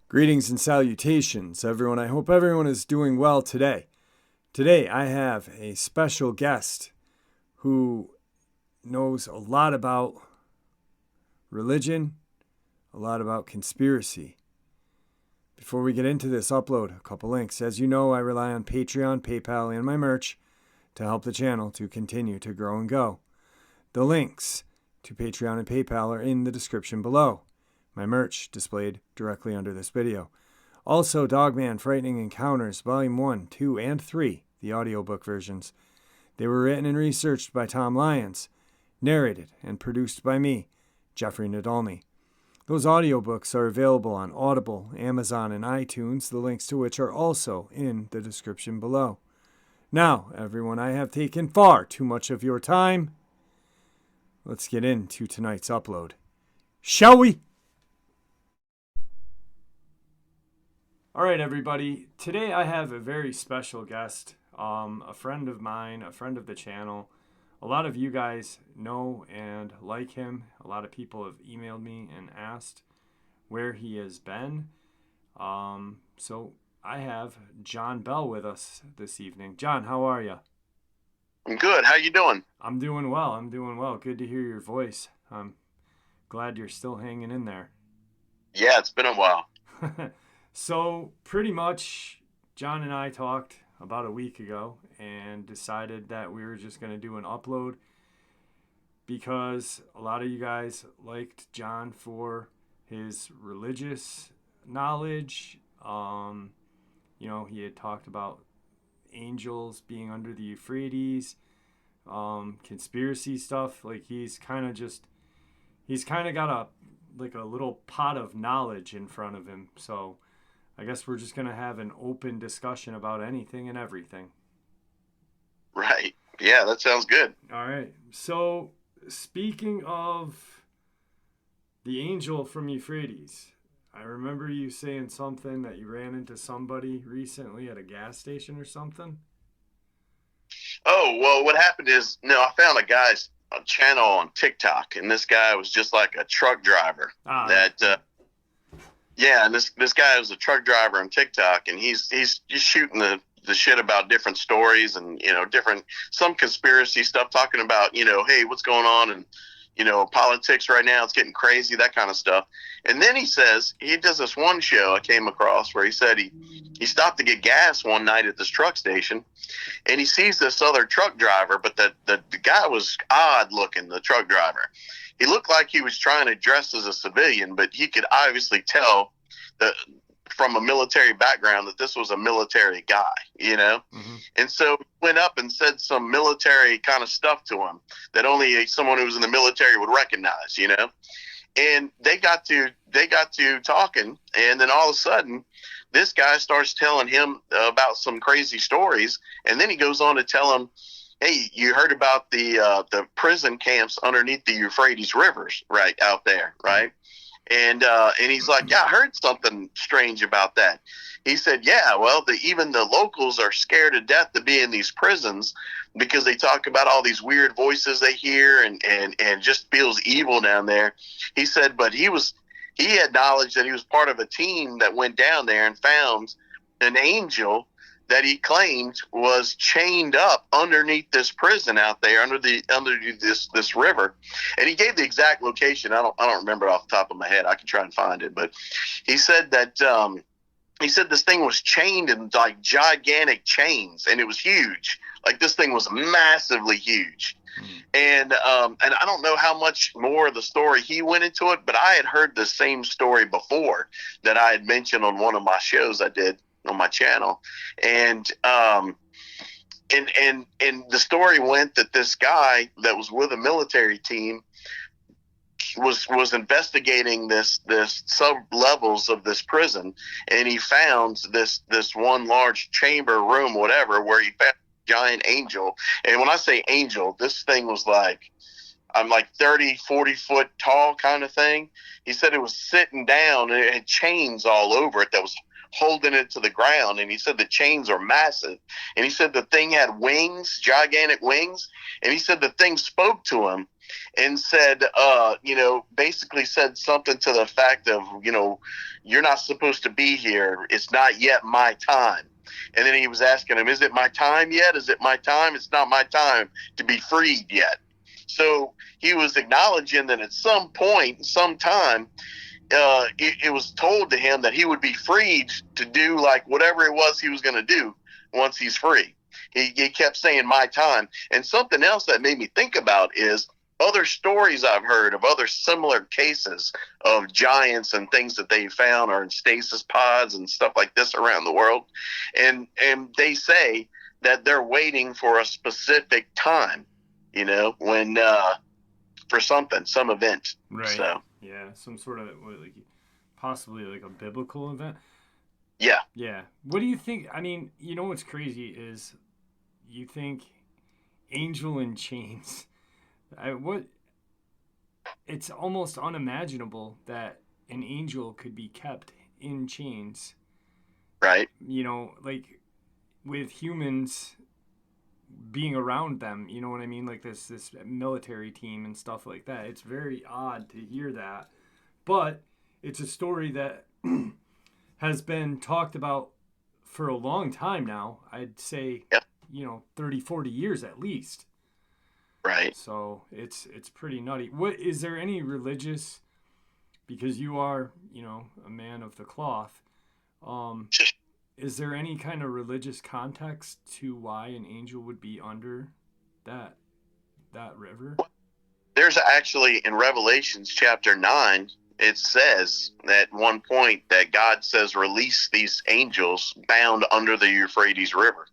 Greetings and salutations, everyone. I hope everyone is doing well today. Today, I have a special guest who knows a lot about religion, a lot about conspiracy. Before we get into this, upload a couple links. As you know, I rely on Patreon, PayPal, and my merch to help the channel to continue to grow and go. The links to Patreon and PayPal are in the description below. My merch displayed directly under this video. Also, Dogman Frightening Encounters, Volume 1, 2, and 3, the audiobook versions. They were written and researched by Tom Lyons, narrated and produced by me, Jeffrey Nadolny. Those audiobooks are available on Audible, Amazon, and iTunes, the links to which are also in the description below. Now, everyone, I have taken far too much of your time. Let's get into tonight's upload. Shall we? All right, everybody. Today I have a very special guest, a friend of mine, a friend of the channel. A lot of you guys know and like him. A lot of people have emailed me and asked where he has been. So I have John Bell with us this evening. John, how are you? I'm good. How you doing? I'm doing well. Good to hear your voice. I'm glad you're still hanging in there. Yeah, it's been a while. So pretty much John and I talked about a week ago and decided that we were just going to do an upload because a lot of you guys liked John for his religious knowledge. He had talked about angels being under the Euphrates, conspiracy stuff. Like he's kind of got a little pot of knowledge in front of him. So I guess we're just going to have an open discussion about anything and everything. Right. Yeah, that sounds good. All right. So, speaking of the angel from Euphrates, I remember you saying something that you ran into somebody recently at a gas station or something. Oh, well, what happened is, I found a guy's channel on TikTok, and this guy was just like a truck driver. And this guy was a truck driver on TikTok, and he's just shooting the shit about different stories and, some conspiracy stuff, talking about, hey, what's going on and, politics right now, it's getting crazy, that kind of stuff. And then he does this one show I came across where he said he stopped to get gas one night at this truck station, and he sees this other truck driver, but the guy was odd looking, the truck driver. He looked like he was trying to dress as a civilian, but he could obviously tell that from a military background that this was a military guy, Mm-hmm. And so he went up and said some military kind of stuff to him that only someone who was in the military would recognize, And they got to talking, and then all of a sudden, this guy starts telling him about some crazy stories, and then he goes on to tell him, hey, you heard about the prison camps underneath the Euphrates rivers right out there, right? And he's like, yeah, I heard something strange about that. He said, yeah, well, even the locals are scared to death to be in these prisons because they talk about all these weird voices they hear and just feels evil down there. He said, but he had knowledge that he was part of a team that went down there and found an angel that he claimed was chained up underneath this prison out there, under this river. And he gave the exact location. I don't remember it off the top of my head. I can try and find it, but he said that this thing was chained in like gigantic chains, and it was huge. Like this thing was massively huge. And I don't know how much more of the story he went into it, but I had heard the same story before that I had mentioned on one of my shows I did on my channel. And the story went that this guy that was with a military team was investigating this sub levels of this prison, and he found this one large chamber room, whatever, where he found a giant angel. And when I say angel, this thing was like, I'm like 30, 40 foot tall kind of thing. He said it was sitting down and it had chains all over it that was holding it to the ground. And he said the chains are massive. And he said the thing had wings, gigantic wings. And he said the thing spoke to him and said, basically said something to the fact of, you're not supposed to be here. It's not yet my time. And then he was asking him, is it my time yet? Is it my time? It's not my time to be freed yet. So he was acknowledging that at some point, sometime, it was told to him that he would be freed to do like whatever it was he was going to do once he's free. He kept saying my time. And something else that made me think about is other stories I've heard of other similar cases of giants and things that they found are in stasis pods and stuff like this around the world. And they say that they're waiting for a specific time, when for some event. Right. So yeah, some sort of possibly like a biblical event. Yeah. Yeah. What do you think? I mean, what's crazy is you think angel in chains. It's almost unimaginable that an angel could be kept in chains. Right. Like with humans being around them, you know what I mean? Like this military team and stuff like that. It's very odd to hear that. But it's a story that has been talked about for a long time now. I'd say, yep. 30, 40 years at least. Right. So it's pretty nutty. What is there any religious, because you are, a man of the cloth, is there any kind of religious context to why an angel would be under that river? There's actually in Revelations chapter 9, it says at one point that God says release these angels bound under the Euphrates River.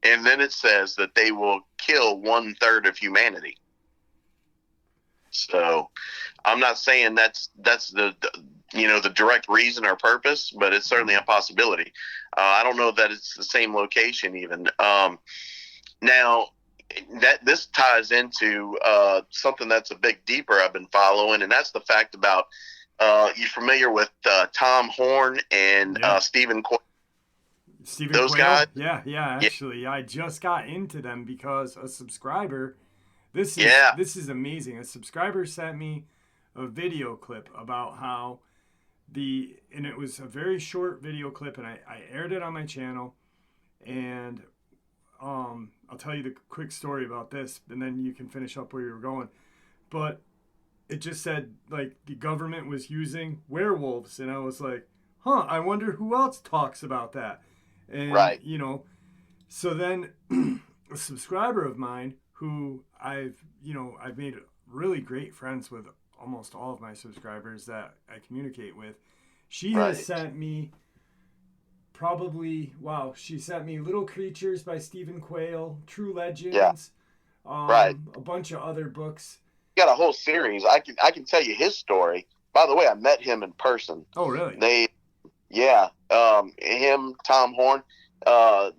And then it says that they will kill 1/3 of humanity. So I'm not saying that's the direct reason or purpose, but it's certainly a possibility. I don't know that it's the same location even. Now that this ties into something that's a bit deeper I've been following, and that's the fact about you familiar with Tom Horn and Stephen Quayle? Those Quayle? Guys? Yeah. Actually, I just got into them because a subscriber. This is amazing. A subscriber sent me a video clip about how and it was a very short video clip, and I aired it on my channel, and I'll tell you the quick story about this, and then you can finish up where you were going. But it just said like the government was using werewolves, and I was like, I wonder who else talks about that. And, right. So then a subscriber of mine who I've made really great friends with almost all of my subscribers that I communicate with, she has sent me she sent me Little Creatures by Stephen Quayle, True Legends, a bunch of other books. You got a whole series. I can tell you his story. By the way, I met him in person. Oh, really? Him, Tom Horn,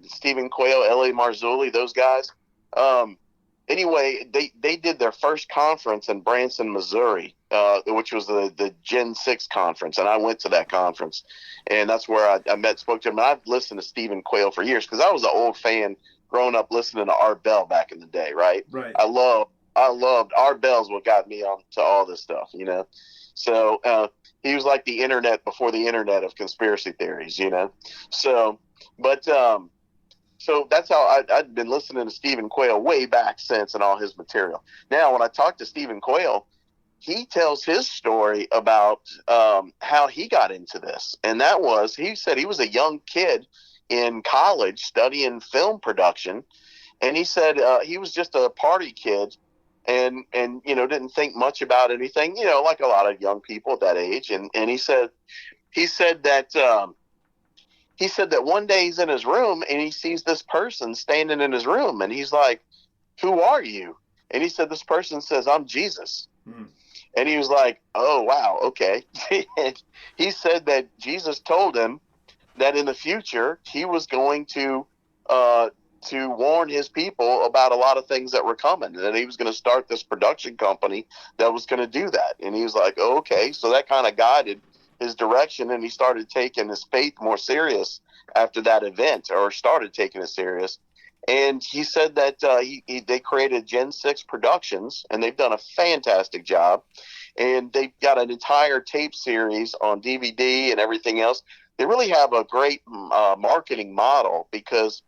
Stephen Quayle, L.A. Marzulli, those guys. Anyway, they did their first conference in Branson, Missouri, which was the Gen 6 conference, and I went to that conference, and that's where I spoke to him. And I've listened to Stephen Quayle for years because I was an old fan growing up listening to Art Bell back in the day, right? Right. I loved Art Bell's what got me on to all this stuff, So he was like the internet before the internet of conspiracy theories, So, but so that's how I'd been listening to Stephen Quayle way back since and all his material. Now, when I talk to Stephen Quayle, he tells his story about how he got into this. And that was, he said he was a young kid in college studying film production. And he said he was just a party kid and didn't think much about anything, like a lot of young people at that age. And he said that one day he's in his room and he sees this person standing in his room, and he's like, "Who are you?" And he said, this person says, "I'm Jesus." And he was like, "Oh, wow. Okay." He said that Jesus told him that in the future he was going to warn his people about a lot of things that were coming, and he was going to start this production company that was going to do that. And he was like, oh, okay. So that kind of guided his direction, and he started taking his faith more serious after that event, or started taking it serious. And he said that they created Gen 6 Productions, and they've done a fantastic job. And they've got an entire tape series on DVD and everything else. They really have a great marketing model, because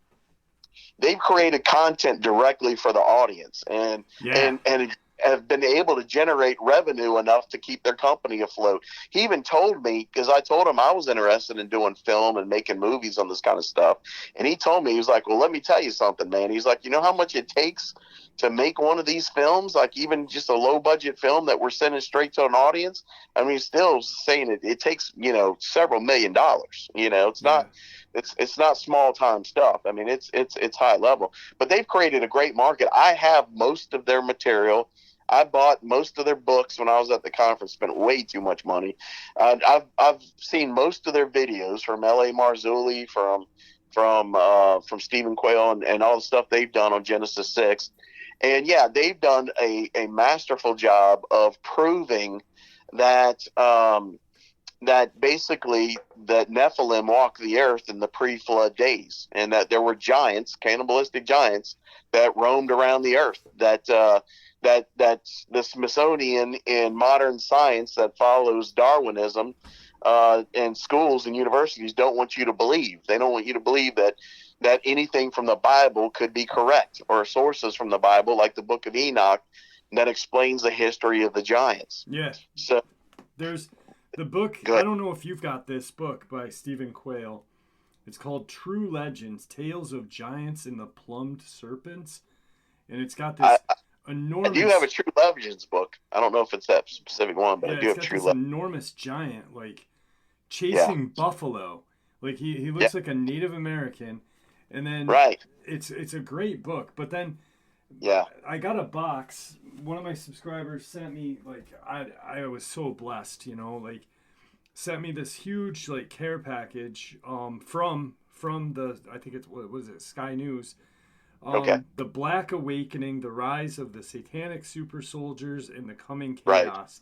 they've created content directly for the audience, and Yeah. and have been able to generate revenue enough to keep their company afloat. He even told me, because I told him I was interested in doing film and making movies on this kind of stuff, and he told me, he was like, well, let me tell you something, man. He's like, you know how much it takes to make one of these films, like even just a low budget film that we're sending straight to an audience? I mean, still saying it takes, several $1,000,000. It's Yeah. not it's not small time stuff. I mean, it's high level, but they've created a great market. I have most of their material. I bought most of their books when I was at the conference. Spent way too much money. I've seen most of their videos from L.A. Marzulli, from Stephen Quayle, and all the stuff they've done on Genesis 6. And yeah, they've done a masterful job of proving that that basically that Nephilim walked the earth in the pre-flood days, and that there were giants, cannibalistic giants, that roamed around the earth. That the Smithsonian in modern science that follows Darwinism, and schools and universities don't want you to believe. They don't want you to believe that anything from the Bible could be correct, or sources from the Bible, like the Book of Enoch, that explains the history of the giants. Yeah. So there's the book. I don't know if you've got this book by Stephen Quayle. It's called True Legends: Tales of Giants and the Plumbed Serpents, and it's got this enormous. I do have a True Legends book. I don't know if it's that specific one, but I do have True Legends. Enormous giant, like chasing buffalo. Like he looks like a Native American, and then it's a great book. But then I got a box. One of my subscribers sent me, like, I was so blessed, like, sent me this huge, like, care package from the, I think it's, what was it, Sky News. The Black Awakening: The Rise of the Satanic Super Soldiers and the Coming Chaos.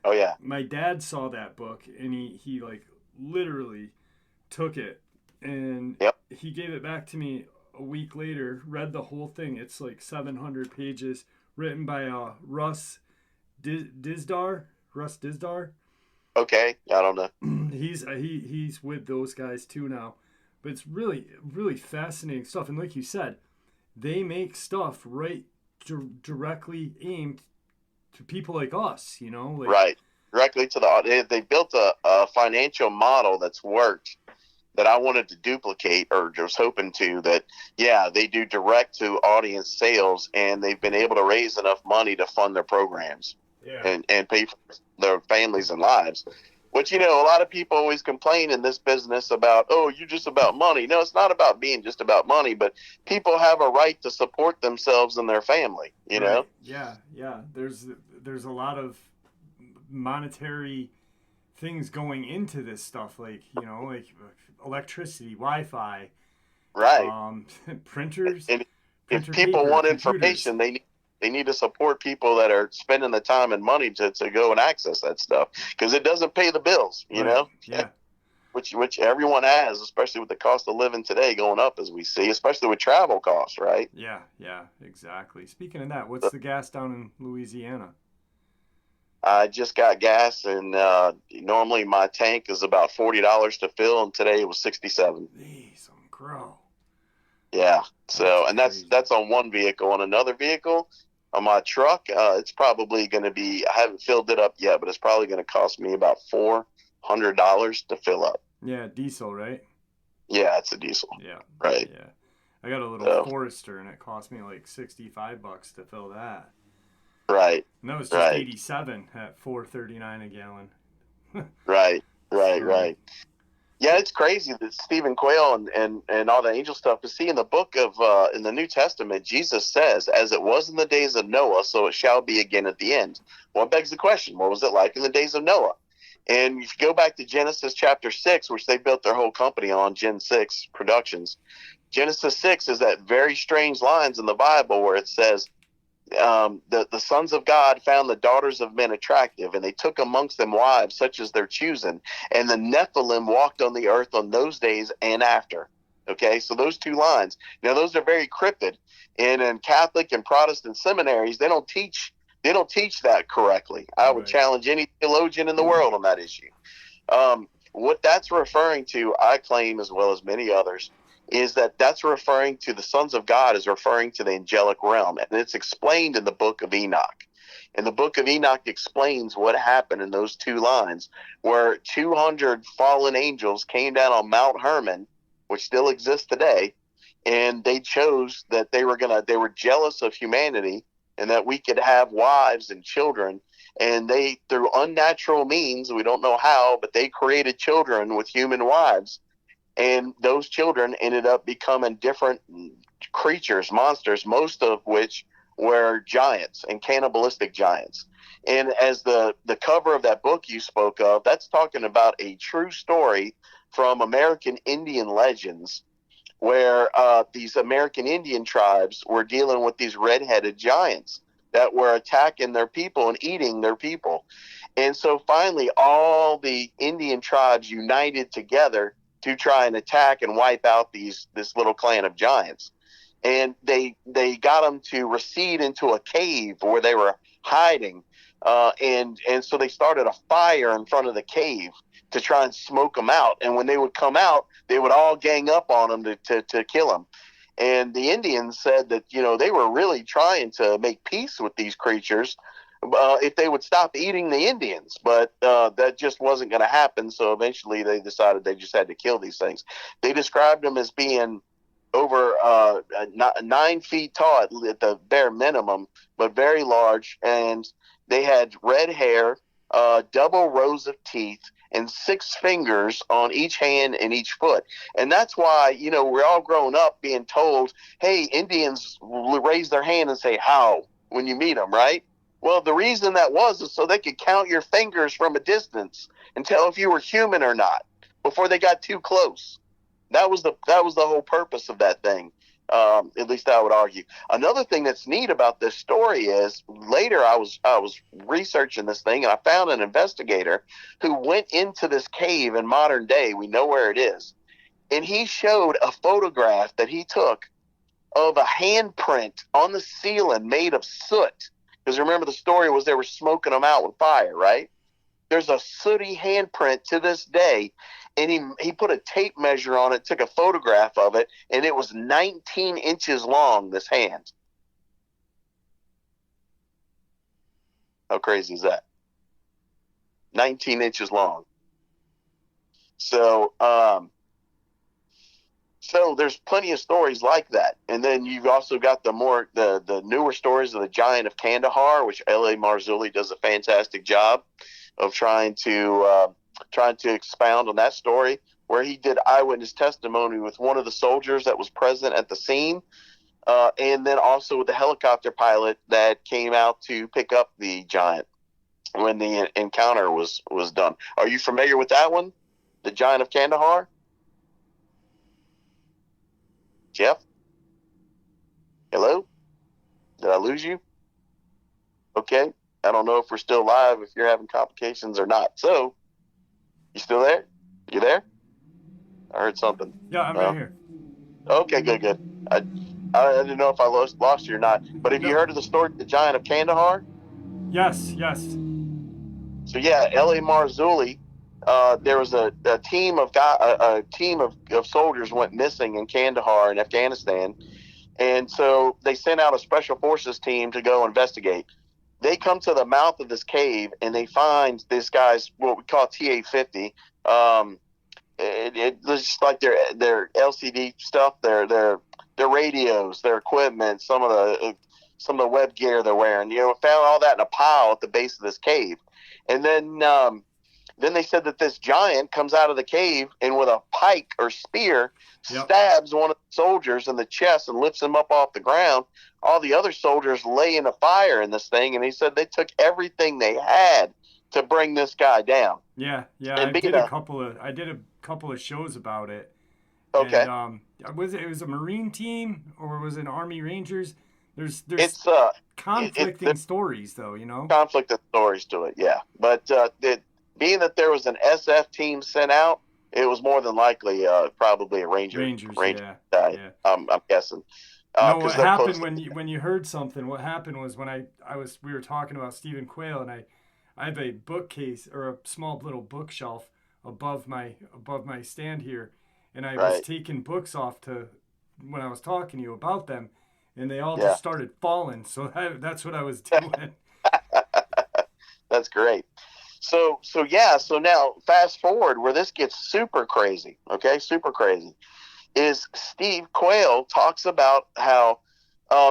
Oh yeah. My dad saw that book, and he like literally took it, and he gave it back to me a week later. Read the whole thing. It's like 700 pages, written by Russ Dizdar. Okay, I don't know. He's with those guys too now, but it's really, really fascinating stuff. And like you said, they make stuff right directly aimed to people like us, right, directly to the audience. They built a financial model that's worked, that I wanted to duplicate, or was hoping to. That they do direct to audience sales, and they've been able to raise enough money to fund their programs and pay for their families and lives. Which, a lot of people always complain in this business about, oh, you're just about money. No, it's not about being just about money, but people have a right to support themselves and their family, know? Yeah. There's a lot of monetary things going into this stuff, like, like electricity, Wi-Fi, printers. And if people want information, they need to support people that are spending the time and money to go and access that stuff, because it doesn't pay the bills, you know? Yeah. Which everyone has, especially with the cost of living today going up, as we see, especially with travel costs, right? Yeah, exactly. Speaking of that, what's the gas down in Louisiana? I just got gas, and normally my tank is about $40 to fill, and today it was $67. Jeez, I'm crow. Yeah. So, and that's on one vehicle. On another vehicle, on my truck, it's probably going to be, I haven't filled it up yet, but it's probably going to cost me about $400 to fill up. Yeah, diesel, right? Yeah, it's a diesel. Yeah. Right. Yeah. I got a little Forester, and it cost me like $65 to fill that. Right. And that was just 87 at $4.39 a gallon. Right. Yeah, it's crazy that Stephen Quayle and all the angel stuff. To see in the book of in the New Testament, Jesus says, "As it was in the days of Noah, so it shall be again at the end." Well, it begs the question: what was it like in the days of Noah? And if you go back to Genesis chapter 6, which they built their whole company on, Gen 6 Productions, Genesis 6 is that very strange lines in the Bible where it says, the sons of God found the daughters of men attractive, and they took amongst them wives such as their choosing, and the Nephilim walked on the earth on those days and after. Okay, so those two lines. Now those are very cryptic, and in Catholic and Protestant seminaries, they don't teach that correctly. I would Right. challenge any theologian in the world on that issue. What that's referring to, I claim, as well as many others, is that that's referring to the sons of God, is referring to the angelic realm. And it's explained in the book of Enoch. And the book of Enoch explains what happened in those two lines, where 200 fallen angels came down on Mount Hermon, which still exists today, and they chose that they were jealous of humanity and that we could have wives and children, and they, through unnatural means, we don't know how, but they created children with human wives, and those children ended up becoming different creatures, monsters, most of which were giants and cannibalistic giants. And as the cover of that book you spoke of, that's talking about a true story from American Indian legends, where these American Indian tribes were dealing with these red-headed giants that were attacking their people and eating their people. And so finally, all the Indian tribes united together to try and attack and wipe out this little clan of giants. And they got them to recede into a cave where they were hiding, and so they started a fire in front of the cave to try and smoke them out. And when they would come out, they would all gang up on them to kill them. And the Indians said that, they were really trying to make peace with these creatures if they would stop eating the Indians. But that just wasn't going to happen. So eventually they decided they just had to kill these things. They described them as being over 9 feet tall at the bare minimum, but very large. And they had red hair, double rows of teeth, and 6 fingers on each hand and each foot. And that's why, we're all grown up being told, hey, Indians raise their hand and say, how, when you meet them, right? Well, the reason that is so they could count your fingers from a distance and tell if you were human or not before they got too close. That was the whole purpose of that thing. At least I would argue. Another thing that's neat about this story is later I was researching this thing, and I found an investigator who went into this cave in modern day. We know where it is, and he showed a photograph that he took of a handprint on the ceiling made of soot. Because remember, the story was they were smoking them out with fire, right? There's a sooty handprint to this day, and he put a tape measure on it, took a photograph of it, and it was 19 inches long, this hand. How crazy is that? 19 inches long. So there's plenty of stories like that. And then you've also got the newer stories of the Giant of Kandahar, which L.A. Marzulli does a fantastic job of trying to expound on that story, where he did eyewitness testimony with one of the soldiers that was present at the scene, and then also with the helicopter pilot that came out to pick up the giant when the encounter was done. Are you familiar with that one, the Giant of Kandahar? Jeff? Hello? Did I lose you? Okay. I don't know if we're still live, if you're having complications or not. So, you still there? You there? I heard something. Yeah, I'm right here. Okay, good. I didn't know if I lost you or not. But have you heard of the story of the Giant of Kandahar? Yes. So yeah, L.A. Marzulli, there was a team of soldiers went missing in Kandahar in Afghanistan, and so they sent out a special forces team to go investigate. They come to the mouth of this cave and they find this guy's what we call TA-50. It was just like their LCD stuff, their radios, their equipment, some of the web gear they're wearing. Found all that in a pile at the base of this cave, and then they said that this giant comes out of the cave and with a pike or spear stabs one of the soldiers in the chest and lifts him up off the ground. All the other soldiers lay in a fire in this thing, and he said they took everything they had to bring this guy down. Yeah. And I did a couple of shows about it. Okay. And it was a Marine team or was it an Army Rangers? There's It's conflicting stories though, you know. conflict of stories to it, yeah. But being that there was an SF team sent out, it was more than likely probably a Rangers, Ranger yeah, guy. yeah. I'm guessing No, because what they're close. happened when you heard something? What happened was when we were talking about Stephen Quayle, and I have a bookcase or a small little bookshelf above my stand here, and I was Right. taking books off to when I was talking to you about them, and they all Yeah. just started falling. So that's what I was doing. That's great. So yeah. So now fast forward where this gets super crazy. Okay, super crazy. Is Steve Quayle talks about how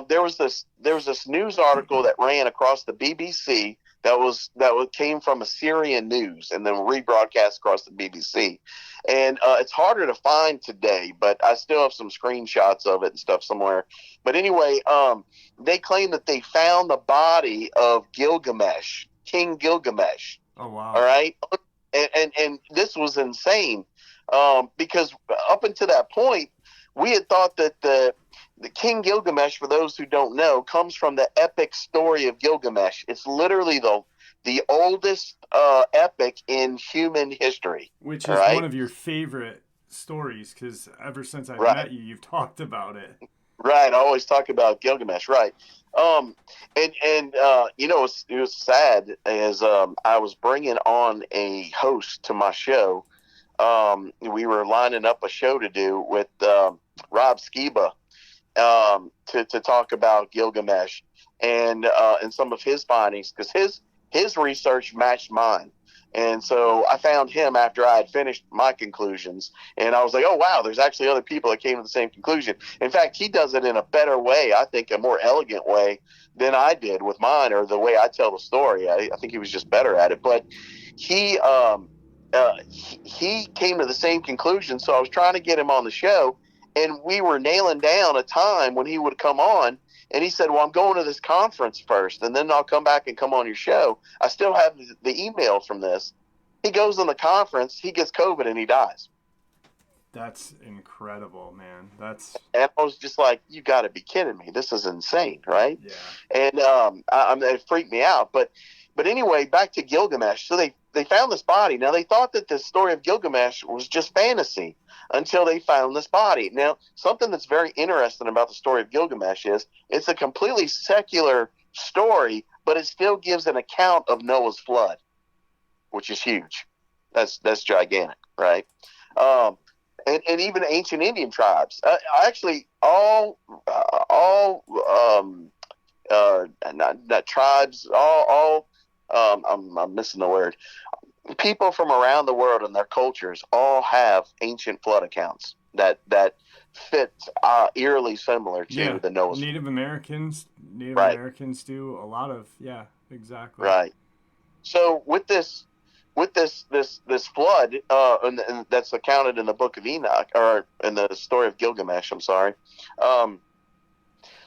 there was this news article that ran across the BBC that came from Assyrian news and then rebroadcast across the BBC, and it's harder to find today, but I still have some screenshots of it and stuff somewhere. But anyway, they claim that they found the body of Gilgamesh, King Gilgamesh. Oh All wow. right, and this was insane because up until that point, we had thought that the King Gilgamesh, for those who don't know, comes from the epic story of Gilgamesh. It's literally the oldest epic in human history. Which All is one right, of your favorite stories because ever since I've right, met you, you've talked about it. right. I always talk about Gilgamesh, right? Um, and you know, it was sad as I was bringing on a host to my show. We were lining up a show to do with Rob Skiba to talk about Gilgamesh and some of his findings because his research matched mine. And so I found him after I had finished my conclusions, and I was like, "Oh wow, there's actually other people that came to the same conclusion." In fact, he does it in a better way, I think, a more elegant way than I did with mine, or the way I tell the story. I think he was just better at it. But he he came to the same conclusion, so I was trying to get him on the show, and we were nailing down a time when he would come on. And he said, "Well, I'm going to this conference first, and then I'll come back and come on your show." I still have the email from this. He goes on the conference, he gets COVID, and he dies. That's incredible, man. That's And I was just like, "You got to be kidding me! This is insane, right?" yeah. And it freaked me out. But anyway, back to Gilgamesh. So they found this body. Now they thought that the story of Gilgamesh was just fantasy until they found this body. Now something that's very interesting about the story of Gilgamesh is it's a completely secular story, but it still gives an account of Noah's flood, which is huge. That's gigantic, right? Um, and even ancient Indian tribes, actually all not tribes, I'm missing the word. People from around the world and their cultures all have ancient flood accounts that fit eerily similar to Yeah. the Noah's. Native Right, Americans do a lot of yeah, exactly. right. So with this flood, and that's accounted in the Book of Enoch or in the story of Gilgamesh. I'm sorry. Um,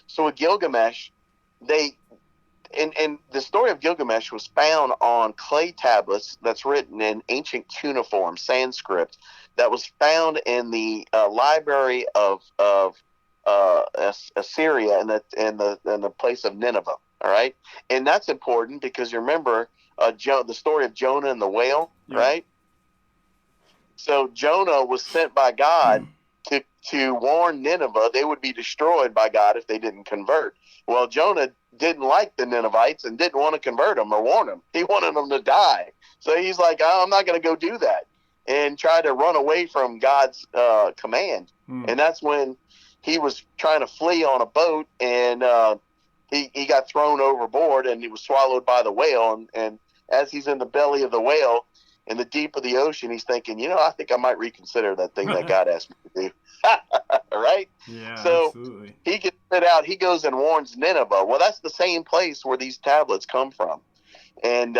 so with Gilgamesh, they and the story of Gilgamesh was found on clay tablets that's written in ancient cuneiform Sanskrit that was found in the library of Assyria in the place of Nineveh. All right, and that's important because you remember the story of Jonah and the whale, Yeah. right? So Jonah was sent by God to warn Nineveh they would be destroyed by God if they didn't convert. Well, Jonah didn't like the Ninevites and didn't want to convert them or warn them. He wanted them to die. So he's like, "Oh, I'm not going to go do that," and tried to run away from God's command. And that's when he was trying to flee on a boat, and he got thrown overboard, and he was swallowed by the whale. And as he's in the belly of the whale, in the deep of the ocean, he's thinking, I think I might reconsider that thing that God asked me to do. Right? Yeah, So absolutely. he gets it out. He goes and warns Nineveh. Well, that's the same place where these tablets come from. And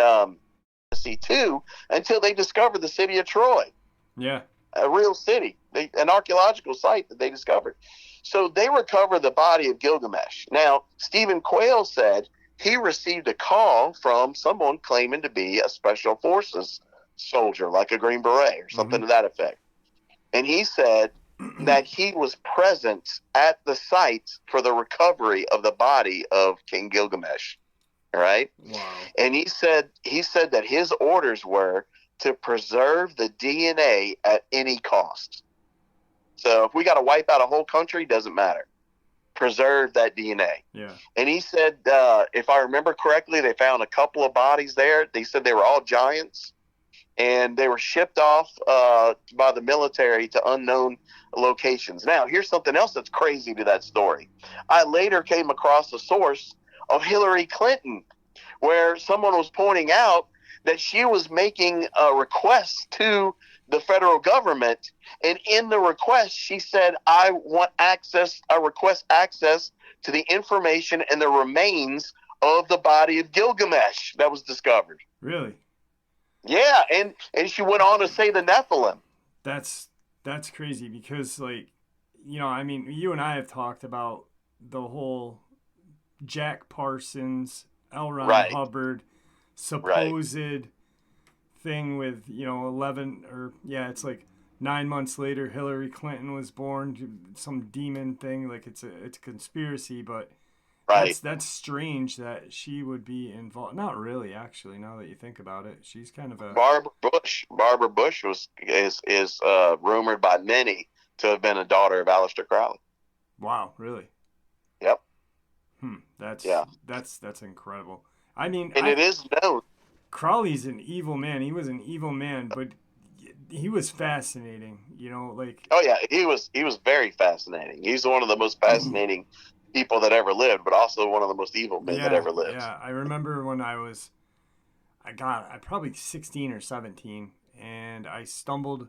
see, too, until they discovered the city of Troy, Yeah. a real city, an archaeological site that they discovered. So they recover the body of Gilgamesh. Now, Stephen Quayle said he received a call from someone claiming to be a special forces soldier, like a Green Beret or something to that effect. And he said that he was present at the site for the recovery of the body of King Gilgamesh. All right. Wow. And he said that his orders were to preserve the DNA at any cost. So if we got to wipe out a whole country, doesn't matter. Preserve that DNA. Yeah. And he said, if I remember correctly, they found a couple of bodies there. They said they were all giants, and they were shipped off by the military to unknown locations. Now, here's something else that's crazy to that story. I later came across a source of Hillary Clinton where someone was pointing out that she was making a request to the federal government, and in the request she said, I request access to the information and the remains of the body of Gilgamesh that was discovered. Really? Yeah, and she went on to say the Nephilim. That's crazy because, like, you know, I mean, you and I have talked about the whole Jack Parsons, L. Ron Hubbard supposed thing with, you know, it's like 9 months later Hillary Clinton was born, some demon thing, like it's a conspiracy, but that's strange that she would be involved. Not really, actually, now that you think about it. She's kind of a Barbara Bush is rumored by many to have been a daughter of Aleister Crowley. Wow, really? Yep. That's incredible. I mean, and it is known Crowley's an evil man. He was an evil man, but he was fascinating, you know, like. Oh yeah, he was very fascinating. He's one of the most fascinating people that ever lived, but also one of the most evil men that ever lived. Yeah, I remember when I probably 16 or 17, and I stumbled.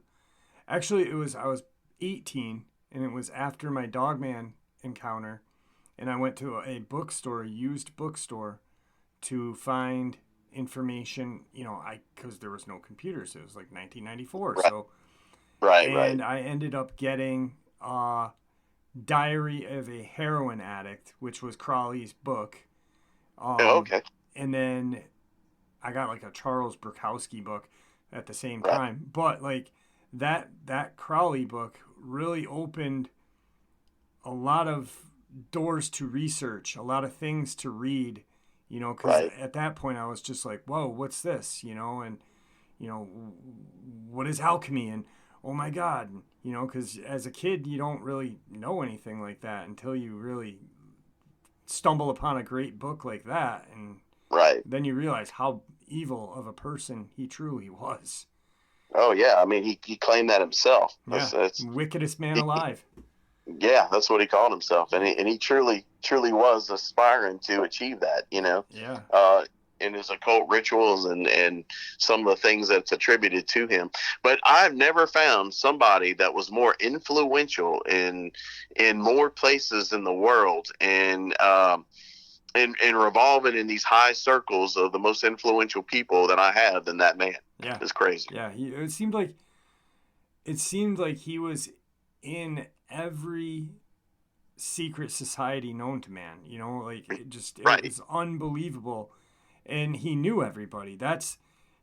Actually, I was 18, and it was after my Dogman encounter, and I went to a bookstore, a used bookstore, to find information, you know, because there was no computers. It was like 1994, so I ended up getting Diary of a Heroin Addict, which was Crowley's book. Okay. And then I got like a Charles Bukowski book at the same time. But like that Crowley book really opened a lot of doors to research, a lot of things to read, you know, because at that point I was just like, whoa, what's this, you know, and, you know, what is alchemy, and oh my God, you know, because as a kid you don't really know anything like that until you really stumble upon a great book like that, and then you realize how evil of a person he truly was. Oh yeah, I mean he claimed that himself. That's wickedest man alive. Yeah, that's what he called himself, and he truly was aspiring to achieve that, you know. Yeah. In his occult rituals and some of the things that's attributed to him. But I've never found somebody that was more influential in more places in the world and revolving in these high circles of the most influential people that I have than that man. Yeah. It's crazy. Yeah. It seemed like he was in every secret society known to man, you know, like it was unbelievable. And he knew everybody. That's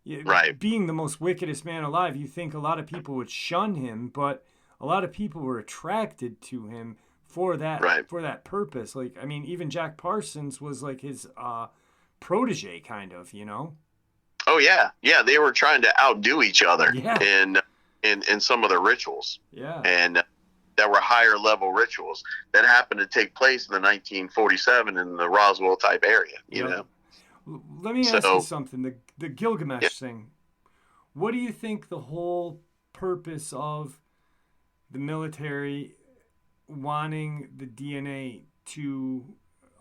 being the most wickedest man alive. You think a lot of people would shun him, but a lot of people were attracted to him for that purpose. Like, I mean, even Jack Parsons was like his protege, kind of, you know. Oh yeah, they were trying to outdo each other in some of the rituals. Yeah, and that were higher level rituals that happened to take place in the 1947 in the Roswell type area. You know. Let me ask you something. The Gilgamesh thing. What do you think the whole purpose of the military wanting the DNA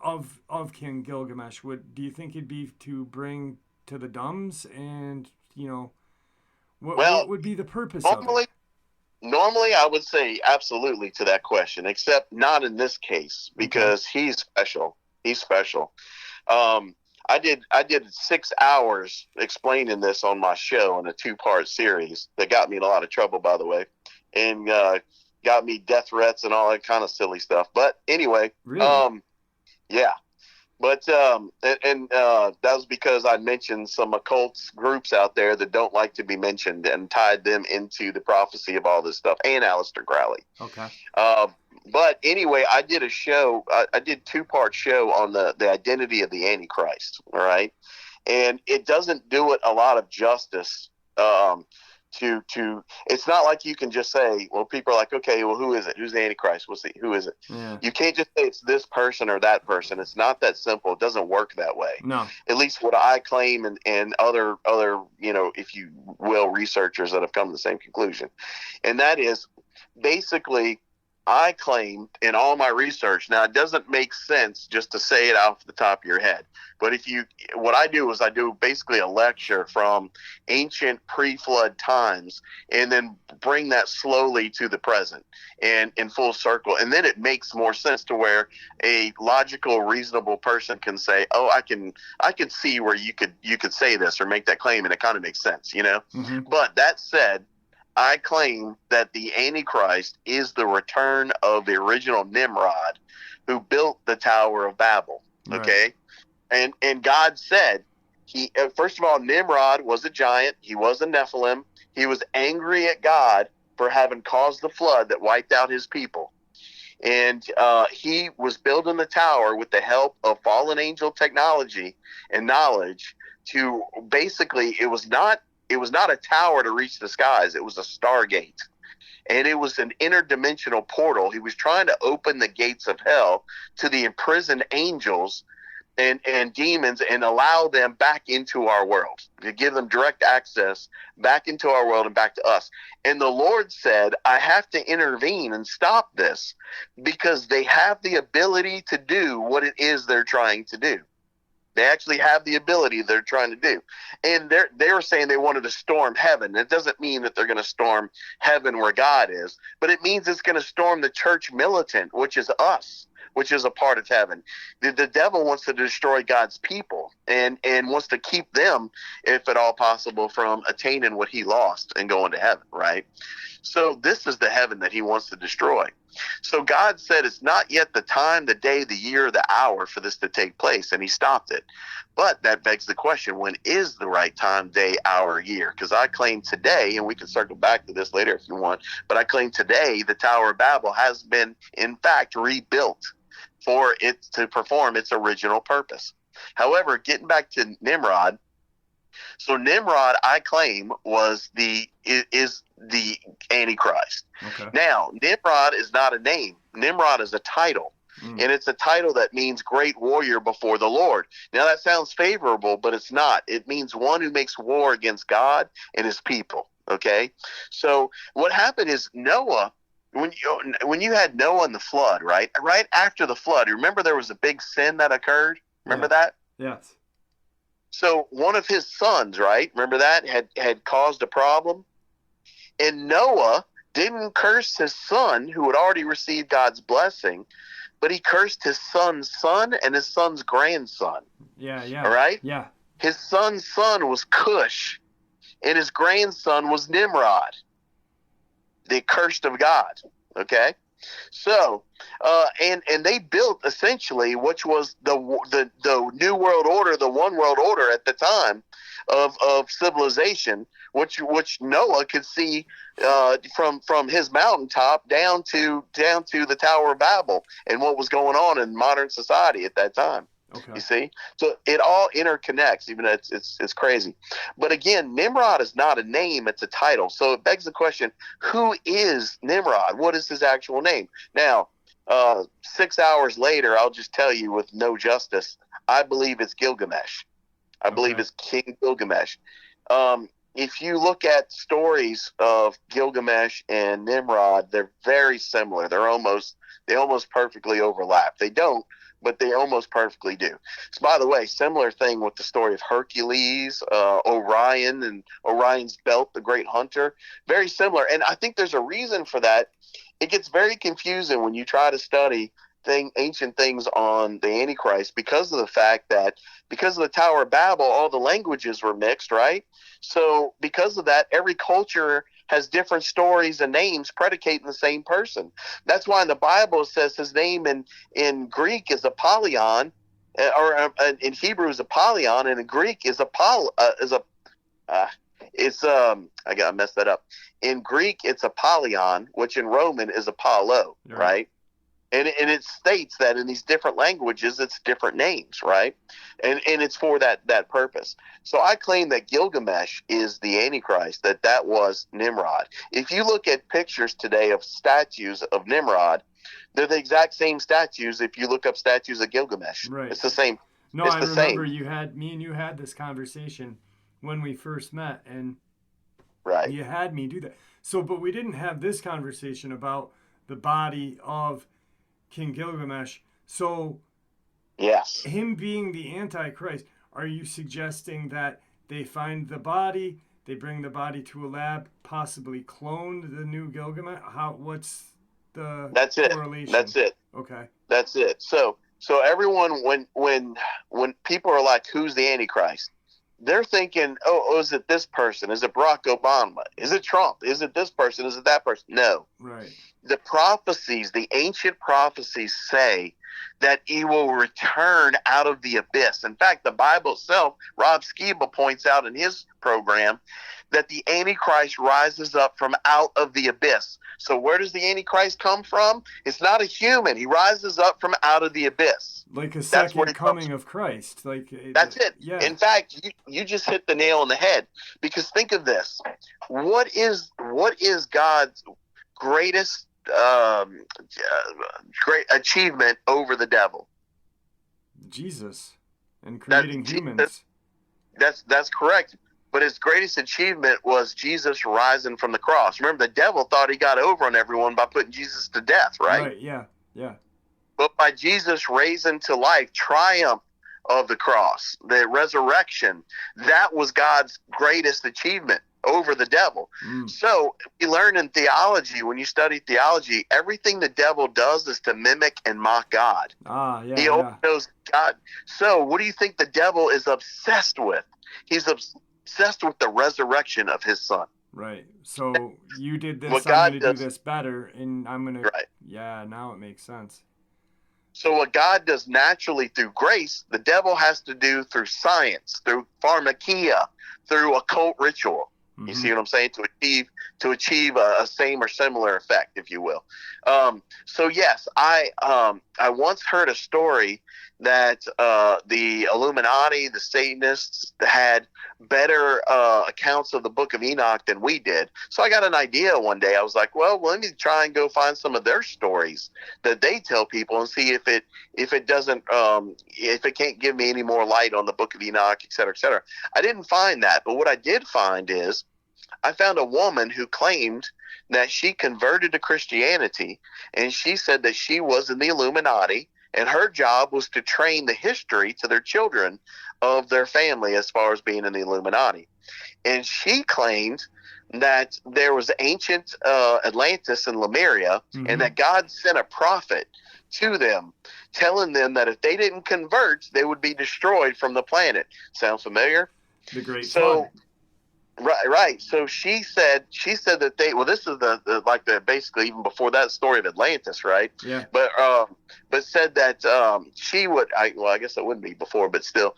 of King Gilgamesh? Do you think it'd be to bring to the Dumbs, and you know, what would be the purpose of it? Normally, I would say absolutely to that question, except not in this case because he's special. He's special. I did 6 hours explaining this on my show in a 2-part series that got me in a lot of trouble, by the way, and got me death threats and all that kind of silly stuff. But anyway, really? Yeah. But that was because I mentioned some occult groups out there that don't like to be mentioned and tied them into the prophecy of all this stuff, and Aleister Crowley. Okay. Uh, but anyway, I did a show. I did 2-part show on the identity of the Antichrist. All right, and it doesn't do it a lot of justice. To it's not like you can just say, well, people are like, okay, well, who is it? Who's the Antichrist? Who is it? Yeah. You can't just say it's this person or that person. It's not that simple. It doesn't work that way. No. At least what I claim, and other if you will, researchers that have come to the same conclusion, and that is basically, I claim in all my research. Now, it doesn't make sense just to say it off the top of your head, but what I do is I do basically a lecture from ancient pre-flood times and then bring that slowly to the present and in full circle. And then it makes more sense to where a logical, reasonable person can say, oh, I can see where you could say this or make that claim. And it kind of makes sense, Mm-hmm. But that said, I claim that the Antichrist is the return of the original Nimrod who built the Tower of Babel. Okay. Right. And God said, first of all, Nimrod was a giant. He was a Nephilim. He was angry at God for having caused the flood that wiped out his people. And he was building the tower with the help of fallen angel technology and knowledge to basically, it was not a tower to reach the skies. It was a stargate. And it was an interdimensional portal. He was trying to open the gates of hell to the imprisoned angels and demons and allow them back into our world, to give them direct access back into our world and back to us. And the Lord said, I have to intervene and stop this because they have the ability to do what it is they're trying to do. They actually have the ability they're trying to do. And they were saying they wanted to storm heaven. It doesn't mean that they're going to storm heaven where God is, but it means it's going to storm the church militant, which is us, which is a part of heaven. The devil wants to destroy God's people and wants to keep them, if at all possible, from attaining what he lost and going to heaven, right? So this is the heaven that he wants to destroy. So God said it's not yet the time, the day, the year, the hour for this to take place, and he stopped it. But that begs the question, when is the right time, day, hour, year? Because I claim today, and we can circle back to this later if you want, but I claim today the Tower of Babel has been, in fact, rebuilt for it to perform its original purpose. However, getting back to Nimrod, so Nimrod, I claim, is the Antichrist. Okay. Now, Nimrod is not a name. Nimrod is a title. And it's a title that means great warrior before the Lord. Now, that sounds favorable, but it's not. It means one who makes war against God and his people. Okay? So what happened is Noah, when you had Noah and the flood, right? Right after the flood, remember there was a big sin that occurred? Remember that? Yes. So one of his sons, right? Remember that had caused a problem? And Noah didn't curse his son who had already received God's blessing, but he cursed his son's son and his son's grandson. Yeah. All right? Yeah. His son's son was Cush, and his grandson was Nimrod, the cursed of God. Okay? So, and they built essentially, which was the New World Order, the one world order at the time of civilization, which Noah could see from his mountaintop down to the Tower of Babel and what was going on in modern society at that time. Okay. You see, so it all interconnects, even though it's crazy. But again, Nimrod is not a name; it's a title. So it begs the question: who is Nimrod? What is his actual name? Now, 6 hours later, I'll just tell you with no justice. I believe it's Gilgamesh. I believe it's King Gilgamesh. If you look at stories of Gilgamesh and Nimrod, they're very similar. They almost perfectly overlap. They don't, but they almost perfectly do. So, by the way, similar thing with the story of Hercules, Orion, and Orion's belt, the great hunter. Very similar. And I think there's a reason for that. It gets very confusing when you try to study ancient things on the Antichrist because of the fact that because of the Tower of Babel, all the languages were mixed, right? So because of that, every culture has different stories and names predicating the same person. That's why in the Bible it says his name in Greek is Apollyon, in Hebrew is Apollyon, and in Greek is I got messed that up. In Greek, it's Apollyon, which in Roman is Apollo, right? And it states that in these different languages, it's different names, right? And it's for that purpose. So I claim that Gilgamesh is the Antichrist, that was Nimrod. If you look at pictures today of statues of Nimrod, they're the exact same statues if you look up statues of Gilgamesh. Right. It's the same. No, it's I the remember same. me and you had this conversation when we first met, and right. you had me do that. So, but we didn't have this conversation about the body of King Gilgamesh. So, yes, him being the Antichrist, are you suggesting that they find the body, they bring the body to a lab, possibly cloned the new Gilgamesh? What's the correlation? That's it. Okay. That's it. So everyone, when people are like, who's the Antichrist? They're thinking, is it this person? Is it Barack Obama? Is it Trump? Is it this person? Is it that person? No. Right. The prophecies, the ancient prophecies say that he will return out of the abyss. In fact, the Bible itself, Rob Skiba points out in his program that the Antichrist rises up from out of the abyss. So where does the Antichrist come from? It's not a human. He rises up from out of the abyss. Like a second coming of Christ. That's it. Yeah. In fact, you just hit the nail on the head, because think of this. What is God's greatest great achievement over the devil? Jesus, and creating humans. That's correct. But his greatest achievement was Jesus rising from the cross. Remember, the devil thought he got over on everyone by putting Jesus to death, right? Right, yeah. But by Jesus raising to life, triumph of the cross, the resurrection, that was God's greatest achievement over the devil. So we learn in theology, when you study theology, everything the devil does is to mimic and mock God. He knows God. So what do you think the devil is obsessed with? He's obsessed with the resurrection of his son. Right. So you did this, I'm going to do this better, and I'm going to... Right. Yeah, now it makes sense. So what God does naturally through grace, the devil has to do through science, through pharmakia, through occult ritual. You see what I'm saying? To achieve a same or similar effect, if you will. So yes, I once heard a story that the Illuminati, the Satanists, had better accounts of the Book of Enoch than we did. So I got an idea one day. I was like, well, let me try and go find some of their stories that they tell people and see if it doesn't if it can't give me any more light on the Book of Enoch, et cetera, et cetera. I didn't find that, but what I did find is I found a woman who claimed that she converted to Christianity, and she said that she was in the Illuminati, and her job was to train the history to their children of their family as far as being in the Illuminati. And she claimed that there was ancient Atlantis and Lemuria, and that God sent a prophet to them, telling them that if they didn't convert, they would be destroyed from the planet. Sound familiar? The Great Flood. Right. So she said that this is the basically even before that story of Atlantis, right? Yeah. But said that she would. I guess it wouldn't be before, but still,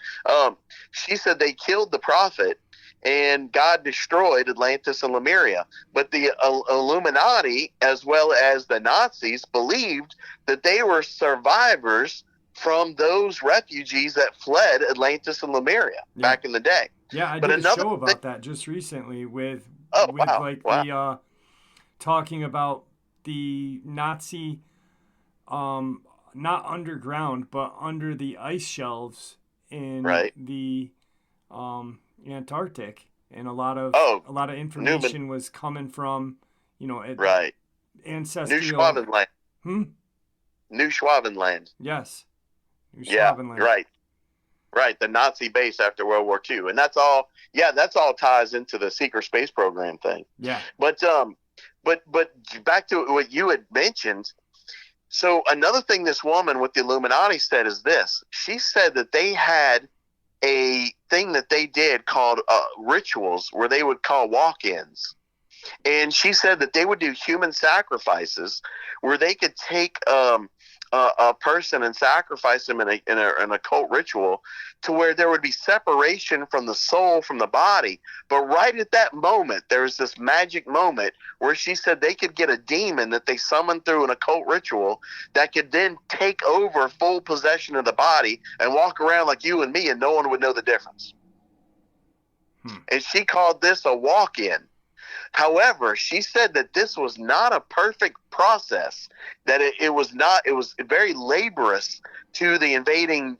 she said they killed the prophet and God destroyed Atlantis and Lemuria. But the Illuminati, as well as the Nazis, believed that they were survivors from those refugees that fled Atlantis and Lemuria back in the day. Yeah, I did a show about that just recently with the talking about the Nazi, not underground, but under the ice shelves in the Antarctic, and a lot of information was coming from ancestral. New Schwabenland. New Schwabenland. Yes. New Schwabenland. Yeah, right. The Nazi base after World War II. And that's all ties into the secret space program thing. Yeah. But back to what you had mentioned. So another thing this woman with the Illuminati said is this. She said that they had a thing that they did called rituals, where they would call walk-ins. And she said that they would do human sacrifices where they could take a person and sacrifice him in a cult ritual, to where there would be separation from the soul from the body. But right at that moment, there was this magic moment where she said they could get a demon that they summoned through an occult ritual that could then take over full possession of the body and walk around like you and me, and no one would know the difference. And she called this a walk-in. However, she said that this was not a perfect process, that it was very laborious to the invading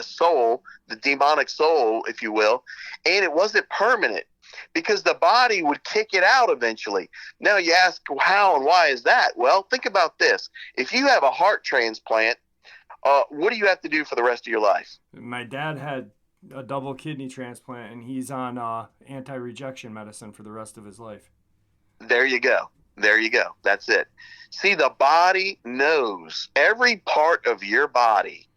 soul, the demonic soul, if you will, and it wasn't permanent because the body would kick it out eventually. Now you ask, how and why is that? Well, think about this. If you have a heart transplant, what do you have to do for the rest of your life? My dad had a double kidney transplant, and he's on anti-rejection medicine for the rest of his life. There you go. That's it. See, the body knows every part of your body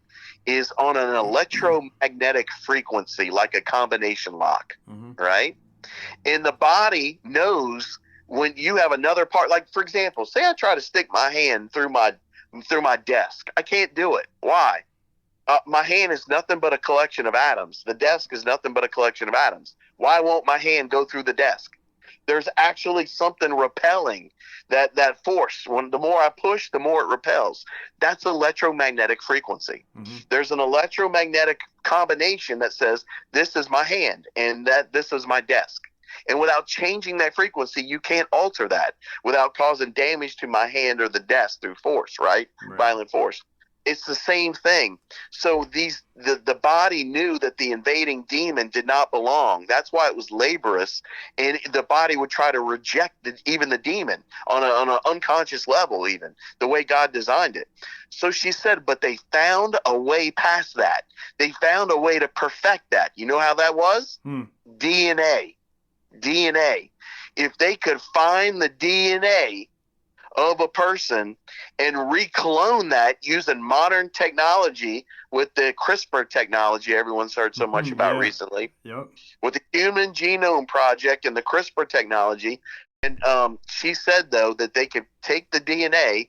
is on an electromagnetic frequency, like a combination lock, right? And the body knows when you have another part, like, for example, say I try to stick my hand through my desk. I can't do it. Why? My hand is nothing but a collection of atoms. The desk is nothing but a collection of atoms. Why won't my hand go through the desk? There's actually something repelling that force. When the more I push, the more it repels. That's electromagnetic frequency. There's an electromagnetic combination that says this is my hand and that this is my desk. And without changing that frequency, you can't alter that without causing damage to my hand or the desk through force, right? Violent force. It's the same thing. So the body knew that the invading demon did not belong. That's why it was laborious, and the body would try to reject even the demon on an unconscious level, even the way God designed it. So she said, but they found a way past that. They found a way to perfect that. You know how that was? DNA. If they could find the DNA of a person and reclone that using modern technology with the CRISPR technology everyone's heard so much about recently. With the Human Genome Project and the CRISPR technology. And she said, though, that they could take the DNA,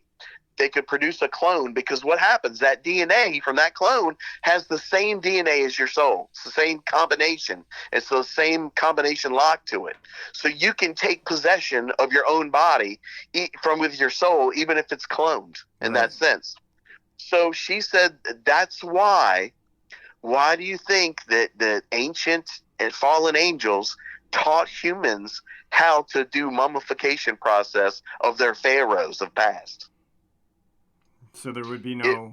they could produce a clone, because what happens, that DNA from that clone has the same DNA as your soul. It's the same combination. It's the same combination lock to it. So you can take possession of your own body from with your soul, even if it's cloned in that sense. So she said that's why do you think that ancient and fallen angels taught humans how to do mummification process of their pharaohs of past? So there would be no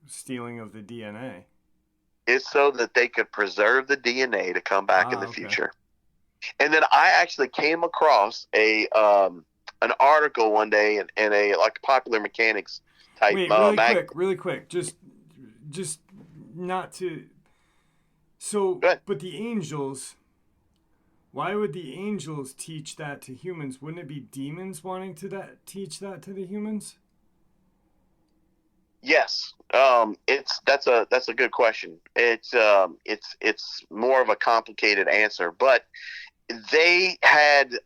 stealing of the DNA. It's so that they could preserve the DNA to come back in the future. And then I actually came across an article one day in a like Popular Mechanics type. Wait, really quick, just not to. So, but the angels. Why would the angels teach that to humans? Wouldn't it be demons wanting to teach that to the humans? Yes, that's a good question. It's more of a complicated answer, but they had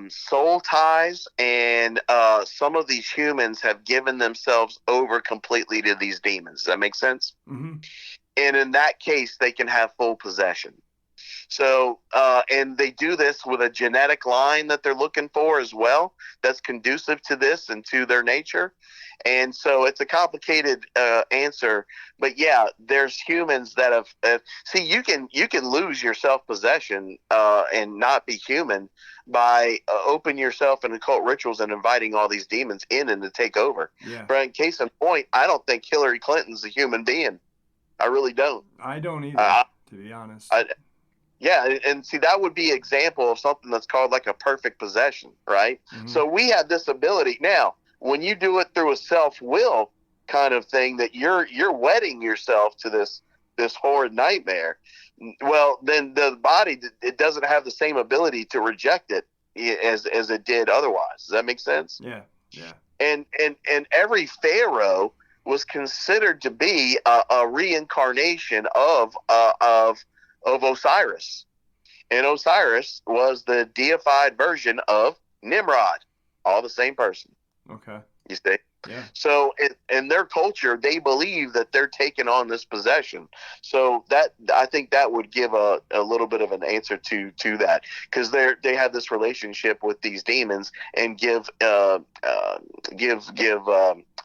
soul ties, and some of these humans have given themselves over completely to these demons. Does that make sense? And in that case, they can have full possession. So, and they do this with a genetic line that they're looking for as well, that's conducive to this and to their nature. And so it's a complicated answer, but yeah, there's humans that have see, you can lose your self-possession and not be human by opening yourself in occult rituals and inviting all these demons in and to take over. But in case in point, I don't think Hillary Clinton's a human being. I really don't. I don't either, to be honest. Yeah, and see, that would be an example of something that's called like a perfect possession, right? So we have this ability now. When you do it through a self-will kind of thing, that you're wedding yourself to this horrid nightmare, well, then the body, it doesn't have the same ability to reject it as it did otherwise. Does that make sense? Yeah. And every pharaoh was considered to be a reincarnation of Osiris, and Osiris was the deified version of Nimrod, all the same person. Okay. You see? Yeah. So in their culture, they believe that they're taking on this possession. So that, I think that would give a little bit of an answer to that, because they have this relationship with these demons and give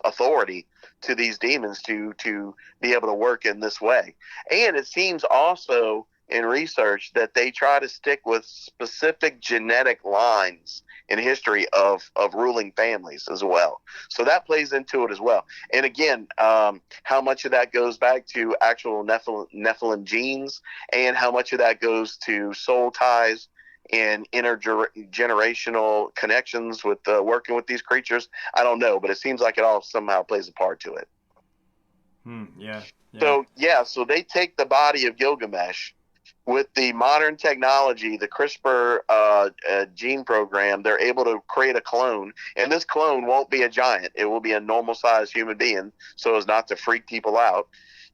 authority to these demons to be able to work in this way. And it seems also in research that they try to stick with specific genetic lines in history of ruling families as well. So that plays into it as well. And again, how much of that goes back to actual Nephilim genes, and how much of that goes to soul ties and intergenerational connections with working with these creatures, I don't know, but it seems like it all somehow plays a part to it. Yeah. So they take the body of Gilgamesh with the modern technology, the CRISPR gene program. They're able to create a clone, and this clone won't be a giant. It will be a normal-sized human being, so as not to freak people out.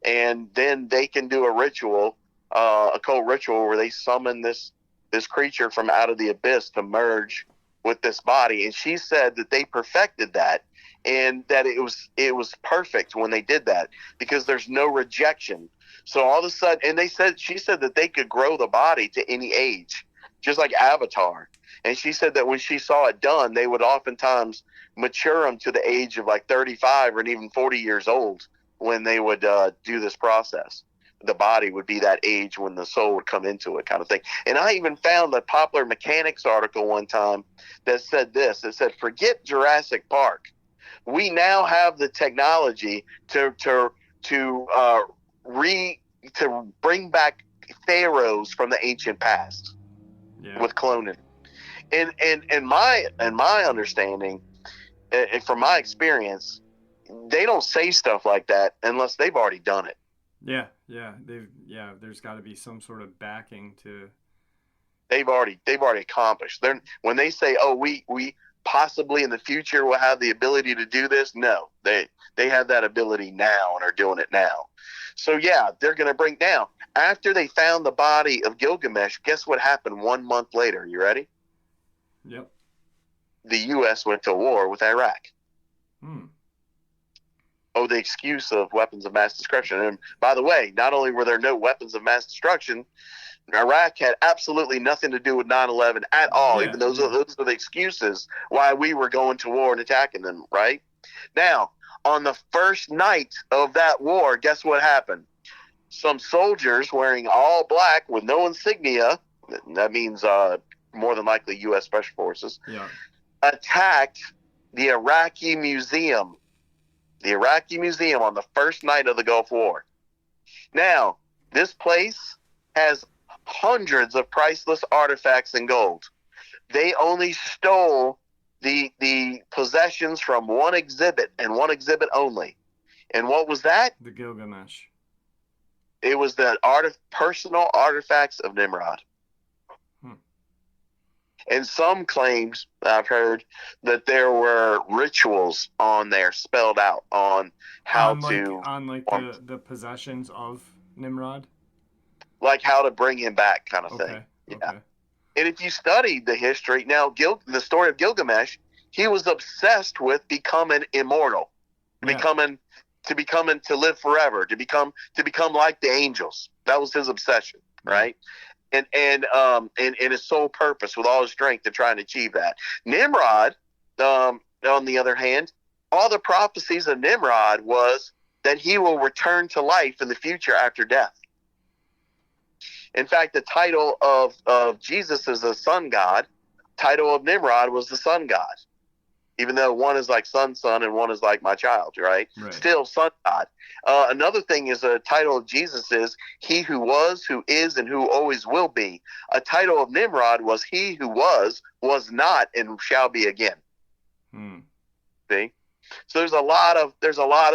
And then they can do a ritual, a occult ritual, where they summon this creature from out of the abyss to merge with this body. And she said that they perfected that, and that it was perfect when they did that, because there's no rejection. So all of a sudden, and she said that they could grow the body to any age, just like Avatar. And she said that when she saw it done, they would oftentimes mature them to the age of like 35 or even 40 years old when they would do this process. The body would be that age when the soul would come into it, kind of thing. And I even found a Popular Mechanics article one time that said this. It said, "Forget Jurassic Park. We now have the technology to bring back pharaohs from the ancient past with cloning." And my understanding, and from my experience, they don't say stuff like that unless they've already done it. There's got to be some sort of backing to. They've already accomplished. When they say, "Oh, we possibly in the future will have the ability to do this," no, they have that ability now and are doing it now. So yeah, they're going to bring down. After they found the body of Gilgamesh, guess what happened 1 month later? You ready? Yep. The U.S. went to war with Iraq. Oh, the excuse of weapons of mass destruction. And by the way, not only were there no weapons of mass destruction, Iraq had absolutely nothing to do with 9/11 at all. Even those are the excuses why we were going to war and attacking them, right? Now, on the first night of that war, guess what happened? Some soldiers wearing all black with no insignia, that means more than likely U.S. Special Forces, attacked the Iraqi Museum. The Iraqi Museum on the first night of the Gulf War. Now, this place has hundreds of priceless artifacts and gold. They only stole the possessions from one exhibit, and one exhibit only. And what was that? The Gilgamesh. It was the personal artifacts of Nimrod. And some claims I've heard that there were rituals on there spelled out on how the possessions of Nimrod, like how to bring him back, kind of thing. Yeah. Okay. And if you study the history, now the story of Gilgamesh, he was obsessed with becoming immortal, to live forever, to become like the angels. That was his obsession, right? And his sole purpose, with all his strength, to try and achieve that. Nimrod, on the other hand, all the prophecies of Nimrod was that he will return to life in the future after death. In fact, the title of Jesus is the sun god. Title of Nimrod was the sun god. Even though one is like son, and one is like my child, right? Still sun god. Another thing is a title of Jesus is he who was, who is, and who always will be. A title of Nimrod was he who was not, and shall be again. See? So there's a lot of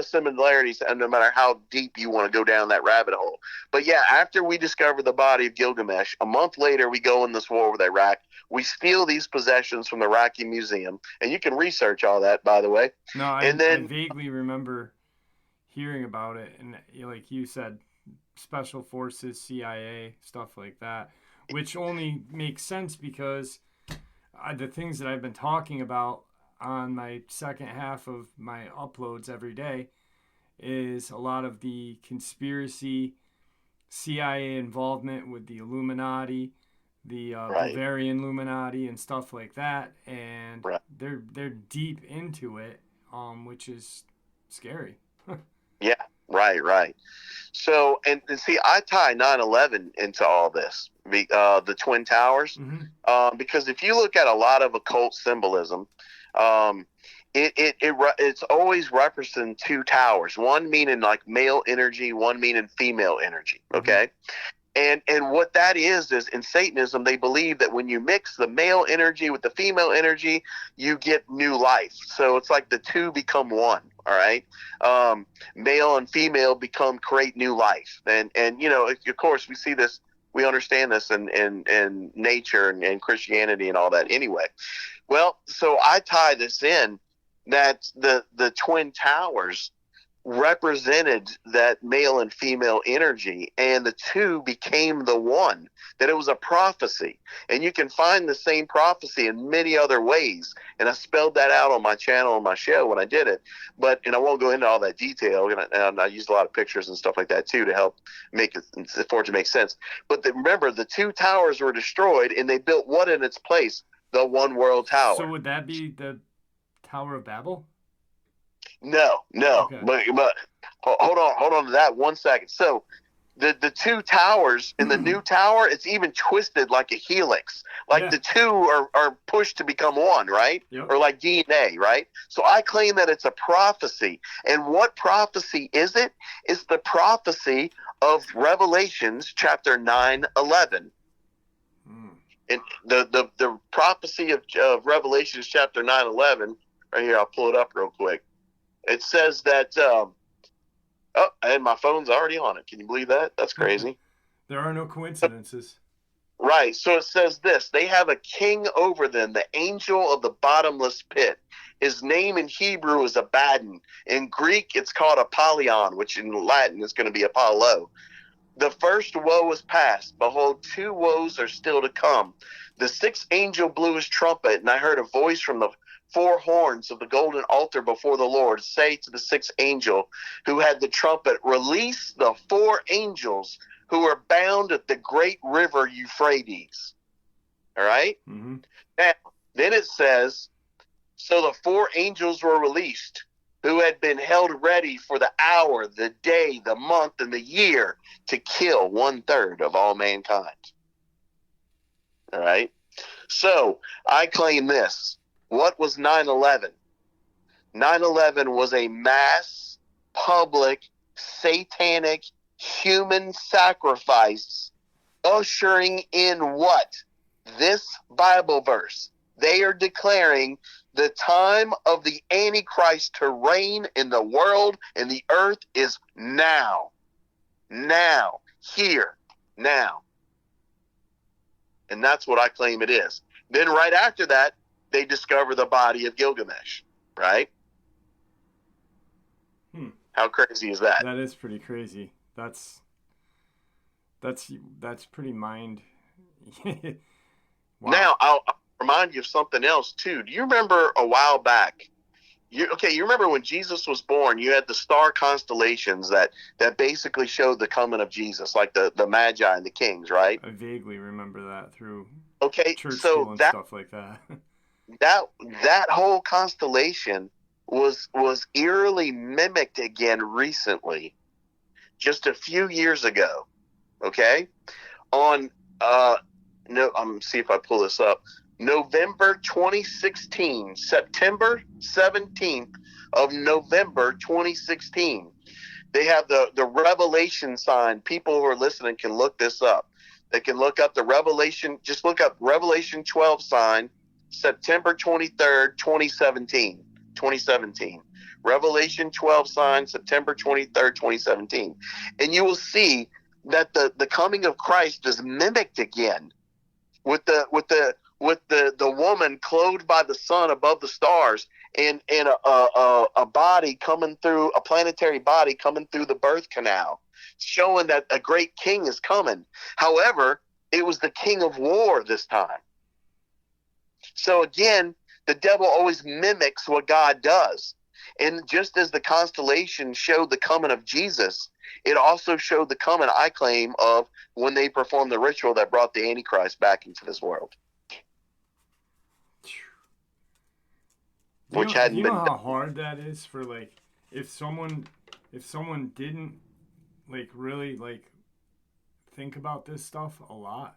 similarities, and no matter how deep you want to go down that rabbit hole. But yeah, after we discover the body of Gilgamesh, a month later we go in this war with Iraq. We steal these possessions from the Iraqi Museum, and you can research all that, by the way. No, I vaguely remember hearing about it, and like you said, special forces, CIA, stuff like that, which only makes sense because the things that I've been talking about, on my second half of my uploads every day is a lot of the conspiracy, CIA involvement with the Illuminati, the Right. Bavarian Illuminati, and stuff like that, and Right. they're deep into it, which is scary. Yeah. Right. Right. So, and see, I tie 9/11 into all this, the Twin Towers, Mm-hmm. because if you look at a lot of occult symbolism, um, it's always representing two towers, one meaning like male energy, one meaning female energy. Mm-hmm. Okay. And what that is in Satanism, they believe that when you mix the male energy with the female energy, you get new life. So it's like the two become one. All right, male and female create new life, and of course we see this, we understand this in nature and Christianity and all that. Anyway, well, so I tie this in that the Twin Towers represented that male and female energy, and the two became the one, that it was a prophecy. And you can find the same prophecy in many other ways, and I spelled that out on my channel, on my show when I did it, and I won't go into all that detail, and I used a lot of pictures and stuff like that too to help make it, for it to make sense. But remember, the two towers were destroyed, and they built what in its place? The one world So tower. would that be the Tower of Babel? No, Okay. but hold on to that 1 second. So the two towers in the new tower, it's even twisted like a helix. Like Yeah. the two are pushed to become one, right? Yep. Or like DNA, right? So I claim that it's a prophecy. And what prophecy is it? It's the prophecy of Revelations chapter 9/11. And the prophecy of Revelations chapter 9/11, right here, I'll pull it up real quick. It says that, and my phone's already on it. Can you believe that? That's crazy. There are no coincidences. Right. So it says this: they have a king over them, the angel of the bottomless pit. His name in Hebrew is Abaddon. In Greek, it's called Apollyon, which in Latin is going to be Apollo. The first woe is past. Behold, two woes are still to come. The sixth angel blew his trumpet, and I heard a voice from the four horns of the golden altar before the Lord say to the sixth angel who had the trumpet, release the four angels who are bound at the great river Euphrates. All right? Mm-hmm. Now, then it says, so the four angels were released, who had been held ready for the hour, the day, the month, and the year to kill 1/3 of all mankind. All right? So I claim this. What was 9/11? 9/11 was a mass, public, satanic, human sacrifice, ushering in what? This Bible verse. They are declaring the time of the Antichrist to reign in the world and the earth is now. Now. Here. Now. And that's what I claim it is. Then right after that, they discover the body of Gilgamesh, right? How crazy is that? That is pretty crazy. That's pretty mind. Wow. Now, I'll remind you of something else, too. Do you remember a while back? You remember when Jesus was born, you had the star constellations that basically showed the coming of Jesus, like the Magi and the kings, right? I vaguely remember that through church so school and stuff like that. that whole constellation was eerily mimicked again recently, just a few years ago. Okay, on no, I'm gonna see if I pull this up. November 2016, September 17th of November 2016. They have the Revelation sign. People who are listening can look this up. They can look up the Revelation. Just look up Revelation 12 sign, September 23rd, 2017. 2017. Revelation 12 sign, September 23rd, 2017. And you will see that the coming of Christ is mimicked again with the woman clothed by the sun above the stars, and a body coming through, a planetary body coming through the birth canal, showing that a great king is coming. However, it was the king of war this time. So again, The devil always mimics what God does. And just as the constellation showed the coming of Jesus, it also showed the coming, I claim, of when they performed the ritual that brought the Antichrist back into this world. Do Which hadn't you know been how done. hard that is for, like, if someone didn't, like, really, like, think about this stuff a lot?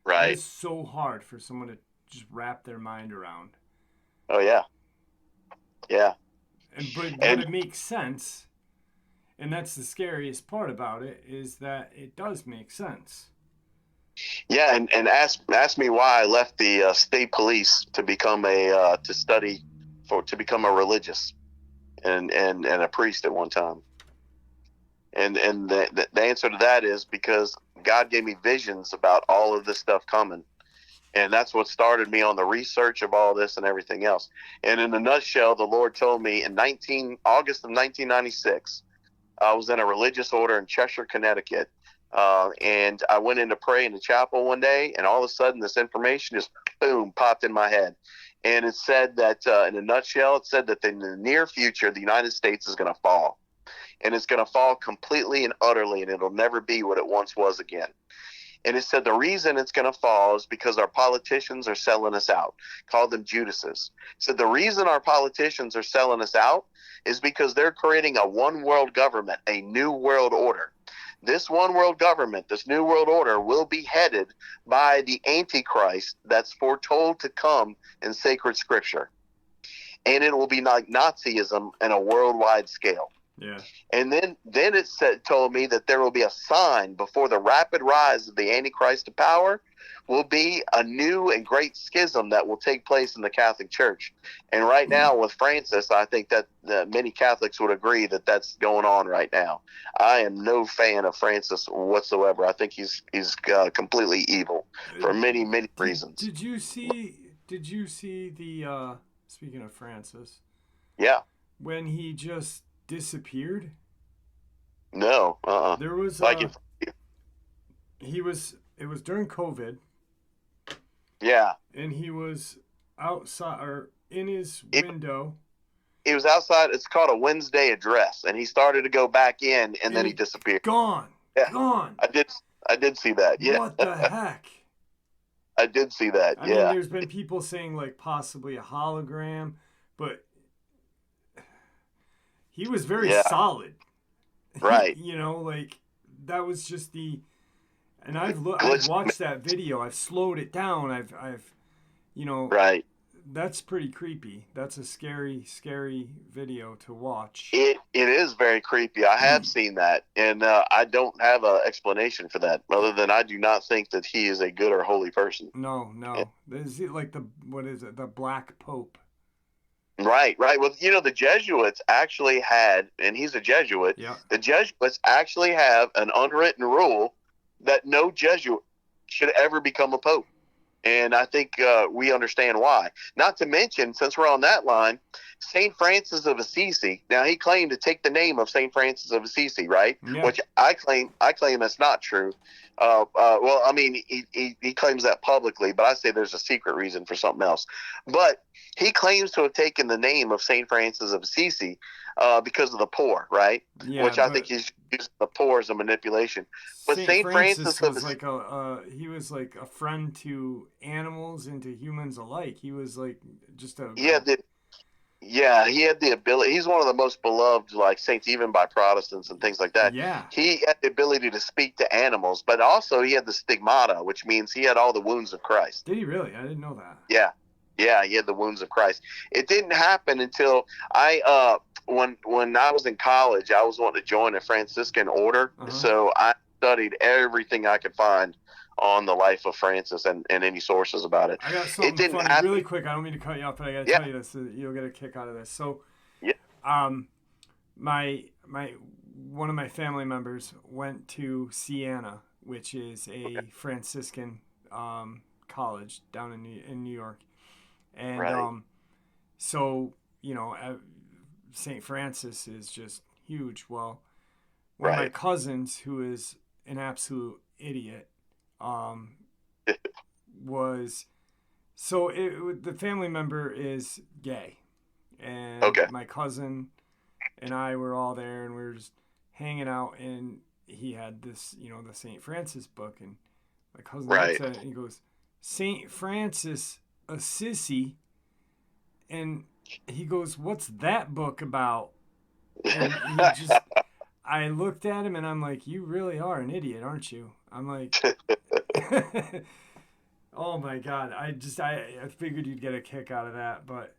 That Right. is so hard for someone to just wrap their mind around. Oh, yeah. Yeah. But And it makes sense, and that's the scariest part about it, is that it does make sense. yeah, and ask me why I left the state police to become to become a religious and a priest at one time. And the answer to that is because God gave me visions about all of this stuff coming. And that's what started me on the research of all this and everything else. And in a nutshell, the Lord told me in August of 1996, I was in a religious order in Cheshire, Connecticut. And I went in to pray in the chapel one day, and all of a sudden this information just, boom, popped in my head. And it said that, in a nutshell, it said that in the near future, the United States is going to fall. And it's going to fall completely and utterly, and it'll never be what it once was again. And it said the reason it's going to fall is because our politicians are selling us out. Called them Judases. It said the reason our politicians are selling us out is because they're creating a one world government, a new world order. This one world government, this new world order, will be headed by the Antichrist that's foretold to come in sacred scripture. And it will be like Nazism on a worldwide scale. Yeah. And then it told me that there will be a sign before the rapid rise of the Antichrist to power will be a new and great schism that will take place in the Catholic Church. And right now with Francis, I think that many Catholics would agree that that's going on right now. I am no fan of Francis whatsoever. I think he's completely evil for many reasons. Did you see the speaking of Francis? Yeah. When he just disappeared? No. There was like it was during COVID. Yeah. And he was outside or in his window. He was outside. It's called a Wednesday address, and he started to go back in, and then he disappeared. Gone. Yeah. Gone. I did see that. Yeah. What the heck? I did see that. I mean, there's been people saying like possibly a hologram, but he was very solid. Right. You know, like that was just and I've watched that video. I've slowed it down. I've right. That's pretty creepy. That's a scary video to watch. It is very creepy. I have seen that, and I don't have an explanation for that, other than I do not think that he is a good or holy person. No. Is it like what is it? The Black Pope. Right. Well, the Jesuits actually had, and he's a Jesuit. Yeah. The Jesuits actually have an unwritten rule that no Jesuit should ever become a pope. And I think we understand why. Not to mention, since we're on that line, St. Francis of Assisi. Now, he claimed to take the name of St. Francis of Assisi, right? Yeah. Which I claim that's not true. Well, I mean, he claims that publicly, but I say there's a secret reason for something else. But he claims to have taken the name of St. Francis of Assisi because of the poor, right? Yeah, which I think he's using the poor as a manipulation. But St. Francis was like he was like a friend to animals and to humans alike. He was like just he had the ability. He's one of the most beloved like saints, even by Protestants and things like that. Yeah. He had the ability to speak to animals, but also he had the stigmata, which means he had all the wounds of Christ. Did he really? I didn't know that. Yeah. Yeah, he had the wounds of Christ. It didn't happen until when I was in college, I was wanting to join a Franciscan order. Uh-huh. So I studied everything I could find on the life of Francis and any sources about it. I got something funny really quick. I don't mean to cut you off, but I got to tell you this. So you'll get a kick out of this. So, my one of my family members went to Siena, which is a Franciscan college down in New York. And so, St. Francis is just huge. Well, one of my cousins, who is an absolute idiot, was So the family member is gay, and Okay. my cousin and I were all there, and we were just hanging out, and he had this, the St. Francis book, and my cousin looks Right. at it and he goes, St. Francis Assisi, and he goes, "What's that book about?" And he just, I looked at him and I'm like, "You really are an idiot, aren't you?" I'm like, "Oh my god!" I figured you'd get a kick out of that, but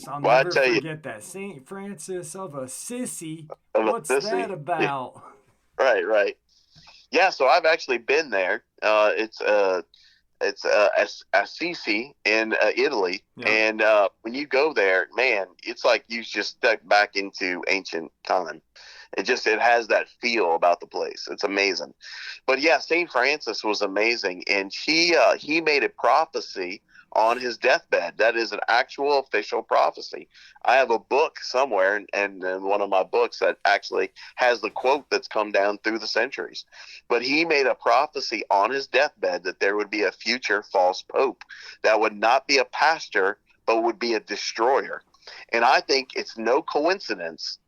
I'll Well, I never tell you, forget that Saint Francis of Assisi. of a What's that sissy. about? Right, right. Yeah, so I've actually been there. It's Assisi in Italy, Yeah. and when you go there, man, it's like you just stepped back into ancient time. It has that feel about the place. It's amazing. But yeah, Saint Francis was amazing, and he made a prophecy on his deathbed. That is an actual official prophecy. I have a book somewhere, and one of my books that actually has the quote that's come down through the centuries. But he made a prophecy on his deathbed that there would be a future false pope that would not be a pastor, but would be a destroyer. And I think it's no coincidence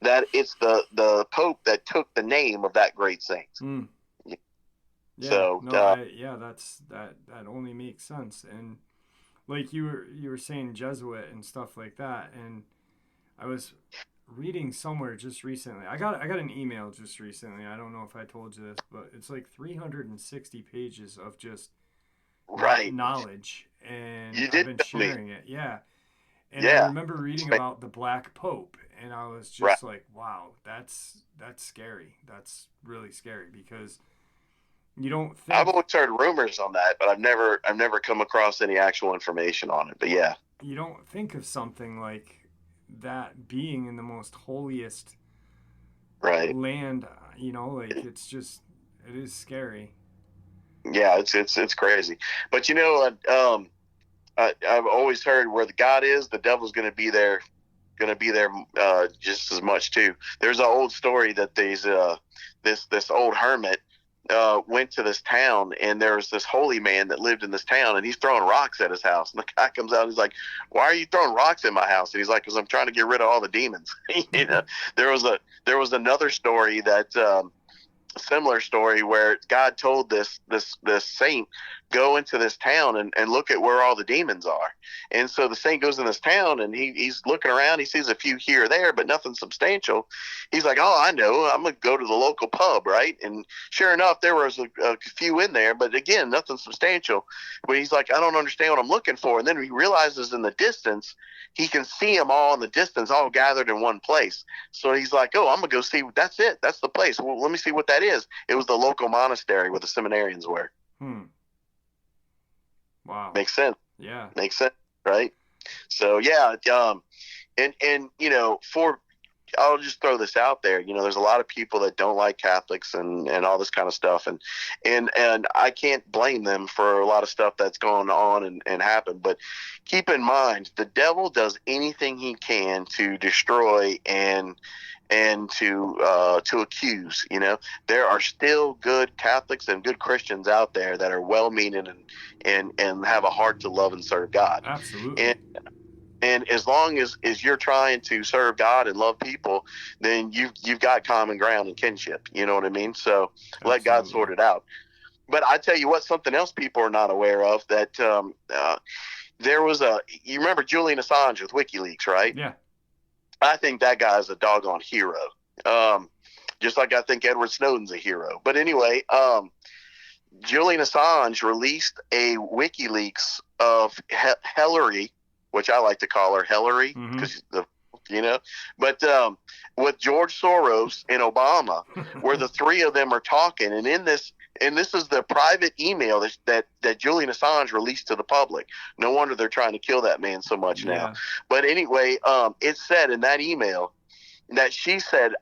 that it's the pope that took the name of that great saint. Mm. Yeah. So No. Yeah. That only makes sense. And like you were saying Jesuit and stuff like that, and I was reading somewhere just recently. I got an email just recently. I don't know if I told you this, but it's like 360 pages of just right, knowledge, and you I've did been tell me. sharing it. Yeah. And I Yeah, remember reading about the Black Pope, and I was right. just like, "Wow, that's scary. That's really scary because you don't I've think always heard rumors on that, but I've never come across any actual information on it. But yeah, of something like that being in the most holiest right. land. Like it is scary. Yeah, it's crazy. But I've always heard where the God is, the devil's going to be there just as much too. There's an old story that this old hermit went to this town, and there was this holy man that lived in this town, and he's throwing rocks at his house. And the guy comes out and he's like, "Why are you throwing rocks in my house?" And he's like, "Because I'm trying to get rid of all the demons." you know, there was another story that. Similar story where God told this saint, go into this town and look at where all the demons are. And so the saint goes in this town, and he's looking around. He sees a few here or there, but nothing substantial. He's like, "Oh, I know, I'm gonna go to the local pub," right? And sure enough, there was a few in there, but again, nothing substantial. But he's like, "I don't understand what I'm looking for." And then he realizes in the distance, he can see them all in the distance, all gathered in one place. So he's like, "Oh, I'm gonna go see. That's it. That's the place. Well, let me see what that is." It was the local monastery where the seminarians were. Hmm. Wow. Makes sense. Yeah. Makes sense, right? So yeah, and for I'll just throw this out there. There's a lot of people that don't like Catholics and all this kind of stuff, and I can't blame them for a lot of stuff that's going on and happened. But keep in mind, the devil does anything he can to destroy and to accuse. There are still good Catholics and good Christians out there that are well-meaning and have a heart to love and serve God. Absolutely. And and as long as you're trying to serve God and love people, then you've got common ground and kinship. You know what I mean? So let God sort Absolutely. it out. But I tell you what, something else people are not aware of, that there was you remember Julian Assange with WikiLeaks, right? Yeah. I think that guy is a doggone hero. Um, just like I think Edward Snowden's a hero. But anyway, Julian Assange released a WikiLeaks of Hillary, which I like to call her Hillary, Mm-hmm. because but with George Soros and Obama, where the three of them are talking, and this is the private email that Julian Assange released to the public. No wonder they're trying to kill that man so much now. Yeah. But anyway, it said in that email that she said,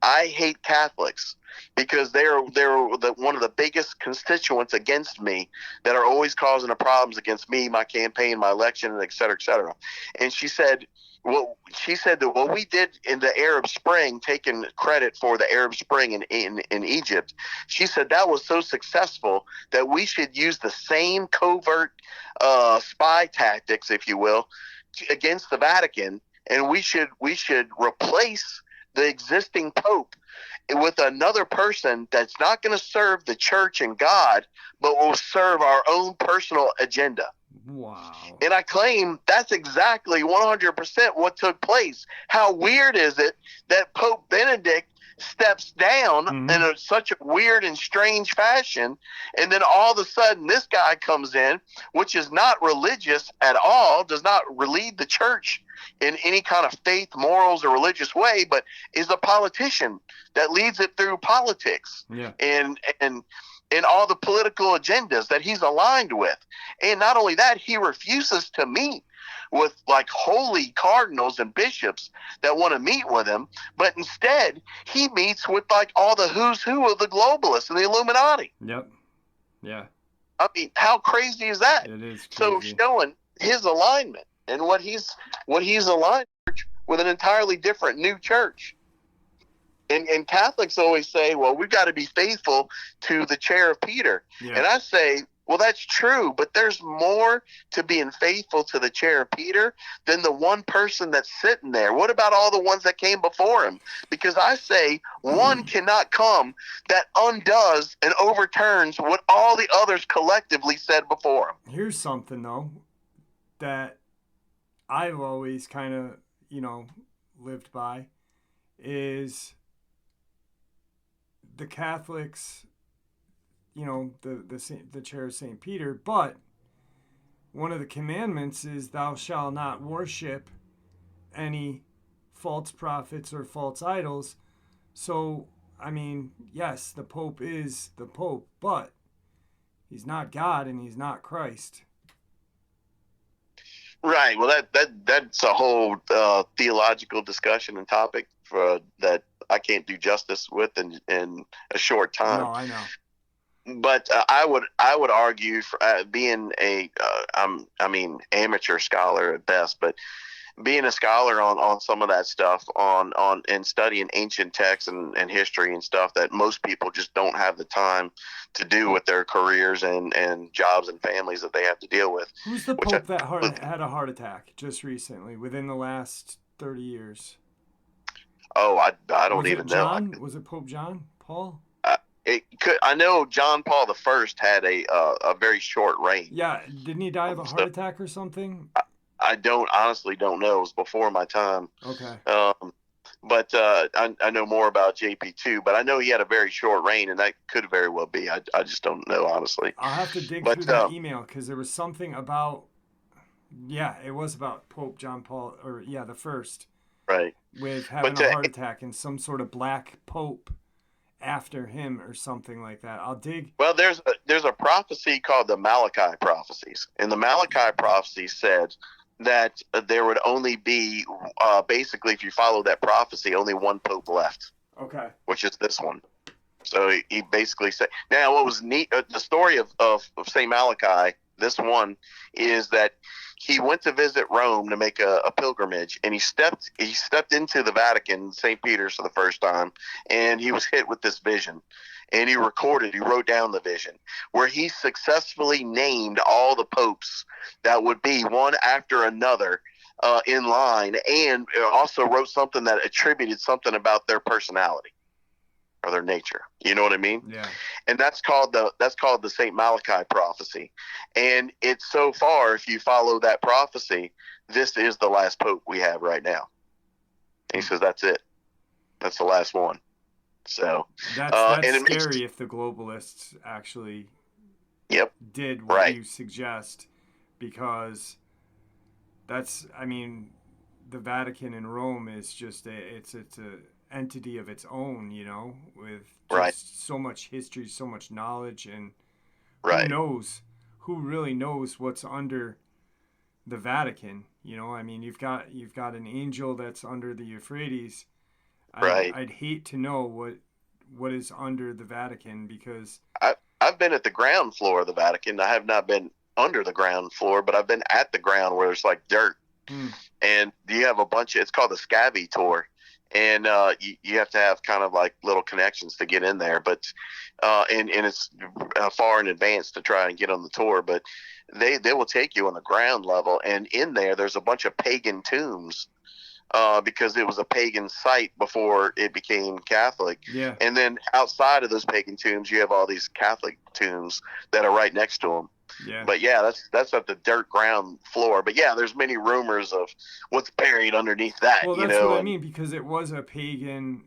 "I hate Catholics because they're one of the biggest constituents against me, that are always causing the problems against me, my campaign, my election, and et cetera, et cetera." And she said, Well, she said that what we did in the Arab Spring, taking credit for the Arab Spring in Egypt, she said that was so successful that we should use the same covert spy tactics, if you will, against the Vatican, and we should replace the existing pope with another person that's not going to serve the church and God, but will serve our own personal agenda. Wow. And I claim that's exactly 100% what took place. How weird is it that Pope Benedict steps down in such a weird and strange fashion, and then all of a sudden this guy comes in, which is not religious at all, does not lead the church in any kind of faith, morals, or religious way, but is a politician that leads it through politics and all the political agendas that he's aligned with. And not only that, he refuses to meet with like holy cardinals and bishops that want to meet with him, but instead he meets with like all the who's who of the globalists and the Illuminati. Yep. Yeah. I mean, how crazy is that? It is crazy. So showing his alignment and what he's aligned with an entirely different new church. And Catholics always say, well, we've got to be faithful to the chair of Peter. Yeah. And I say, well, that's true, but there's more to being faithful to the chair of Peter than the one person that's sitting there. What about all the ones that came before him? Because I say one cannot come that undoes and overturns what all the others collectively said before him. Here's something, though, that I've always kind of, lived by is the Catholics, the chair of St. Peter, but one of the commandments is thou shalt not worship any false prophets or false idols. So, I mean, yes, the Pope is the Pope, but he's not God and he's not Christ. Right. Well, that's a whole theological discussion and topic for that I can't do justice with in a short time. No, I know. But I would argue for being amateur scholar at best, but being a scholar on some of that stuff on and studying ancient texts and history and stuff that most people just don't have the time to do with their careers and jobs and families that they have to deal with. Who's the Pope that had a heart attack just recently within the last 30 years? Oh, I don't even know. Was it Pope John Paul? I know John Paul I had a very short reign. Yeah, didn't he die of a heart attack or something? I honestly don't know. It was before my time. Okay. But I know more about JP2, but I know he had a very short reign, and that could very well be. I just don't know, honestly. I'll have to dig through that email because there was something about, it was about Pope John Paul, the first. Right. With having a heart attack and some sort of black pope after him or something like that. I'll dig. Well, there's a prophecy called the Malachi prophecies, and the Malachi prophecy said that there would only be basically, if you follow that prophecy, only one pope left. Okay. Which is this one. So he basically said. Now, what was neat, the story of Saint Malachi, this one, is that he went to visit Rome to make a pilgrimage, and he stepped into the Vatican, St. Peter's, for the first time, and he was hit with this vision. And he wrote down the vision, where he successfully named all the popes that would be one after another in line, and also wrote something that attributed something about their personality or their nature. You know what I mean? Yeah. And that's called the Saint Malachi prophecy. And it's so far, if you follow that prophecy, this is the last pope we have right now. And he says that's it. That's the last one. So that's scary if the globalists actually did what you suggest, because the Vatican in Rome is just it's a entity of its own, with just so much history, so much knowledge, and who really knows what's under the Vatican. You've got an angel that's under the Euphrates. I'd hate to know what is under the Vatican, because I've been at the ground floor of the Vatican. I have not been under the ground floor, but I've been at the ground where there's like dirt. Mm. And you have a bunch of, it's called the Scabby Tour. And you have to have kind of like little connections to get in there, but and it's far in advance to try and get on the tour. But they will take you on the ground level, and in there's a bunch of pagan tombs, because it was a pagan site before it became Catholic. Yeah. And then outside of those pagan tombs, you have all these Catholic tombs that are right next to them. Yeah. But yeah, that's at the dirt ground floor. But yeah, there's many rumors of what's buried underneath that. Well, You that's know, what I and mean, because it was a pagan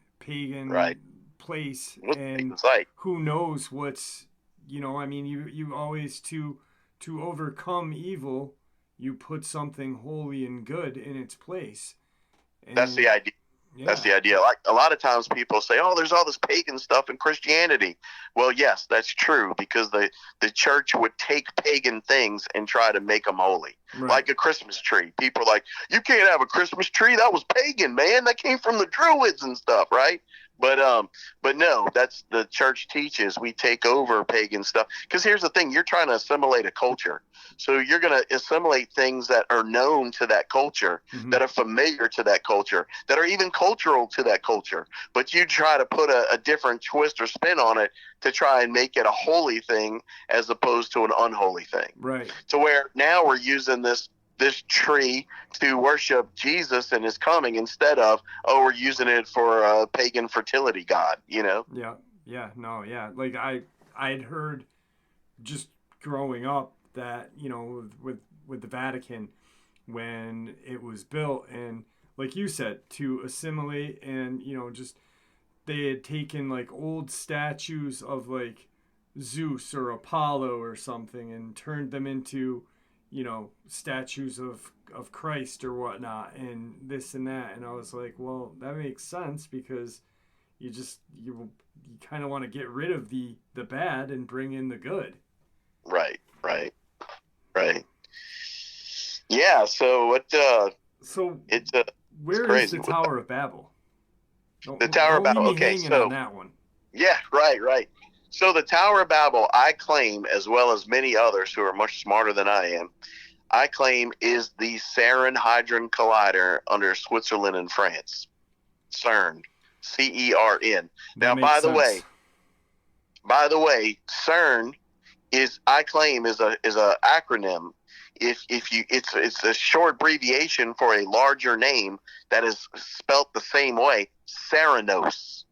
right, place, what's a and pagan site? who knows what's, I mean, you always, to overcome evil, you put something holy and good in its place. That's the And idea. That's yeah. the idea. Like a lot of times people say, "Oh, there's all this pagan stuff in Christianity." Well, yes, that's true, because the church would take pagan things and try to make them holy. Right. Like a Christmas tree. People are like, "You can't have a Christmas tree. That was pagan, man. That came from the Druids and stuff, right?" But no, that's the church teaches we take over pagan stuff. Because here's the thing: you're trying to assimilate a culture, so you're going to assimilate things that are known to that culture, Mm-hmm. that are familiar to that culture, that are even cultural to that culture. But you try to put a different twist or spin on it to try and make it a holy thing as opposed to an unholy thing. Right. To where now we're using this tree to worship Jesus and his coming, instead of, we're using it for a pagan fertility god, Yeah. No. Yeah. Like I'd heard just growing up that, with the Vatican, when it was built, and like you said, to assimilate, and just they had taken like old statues of like Zeus or Apollo or something and turned them into, statues of Christ or whatnot, and this and that. And I was like, well, that makes sense, because you kind of want to get rid of the bad and bring in the good. Right. Yeah. So what? So It's where is crazy. the Tower of Babel? The Tower of Don't leave Babel. me Okay, hanging so on that one. yeah, right. So the Tower of Babel, I claim, as well as many others who are much smarter than I am, I claim is the Sarin Hadron Collider under Switzerland and France. CERN. CERN. Now, by the way, CERN is, I claim, is a acronym. It's a short abbreviation for a larger name that is spelt the same way, Ceranos.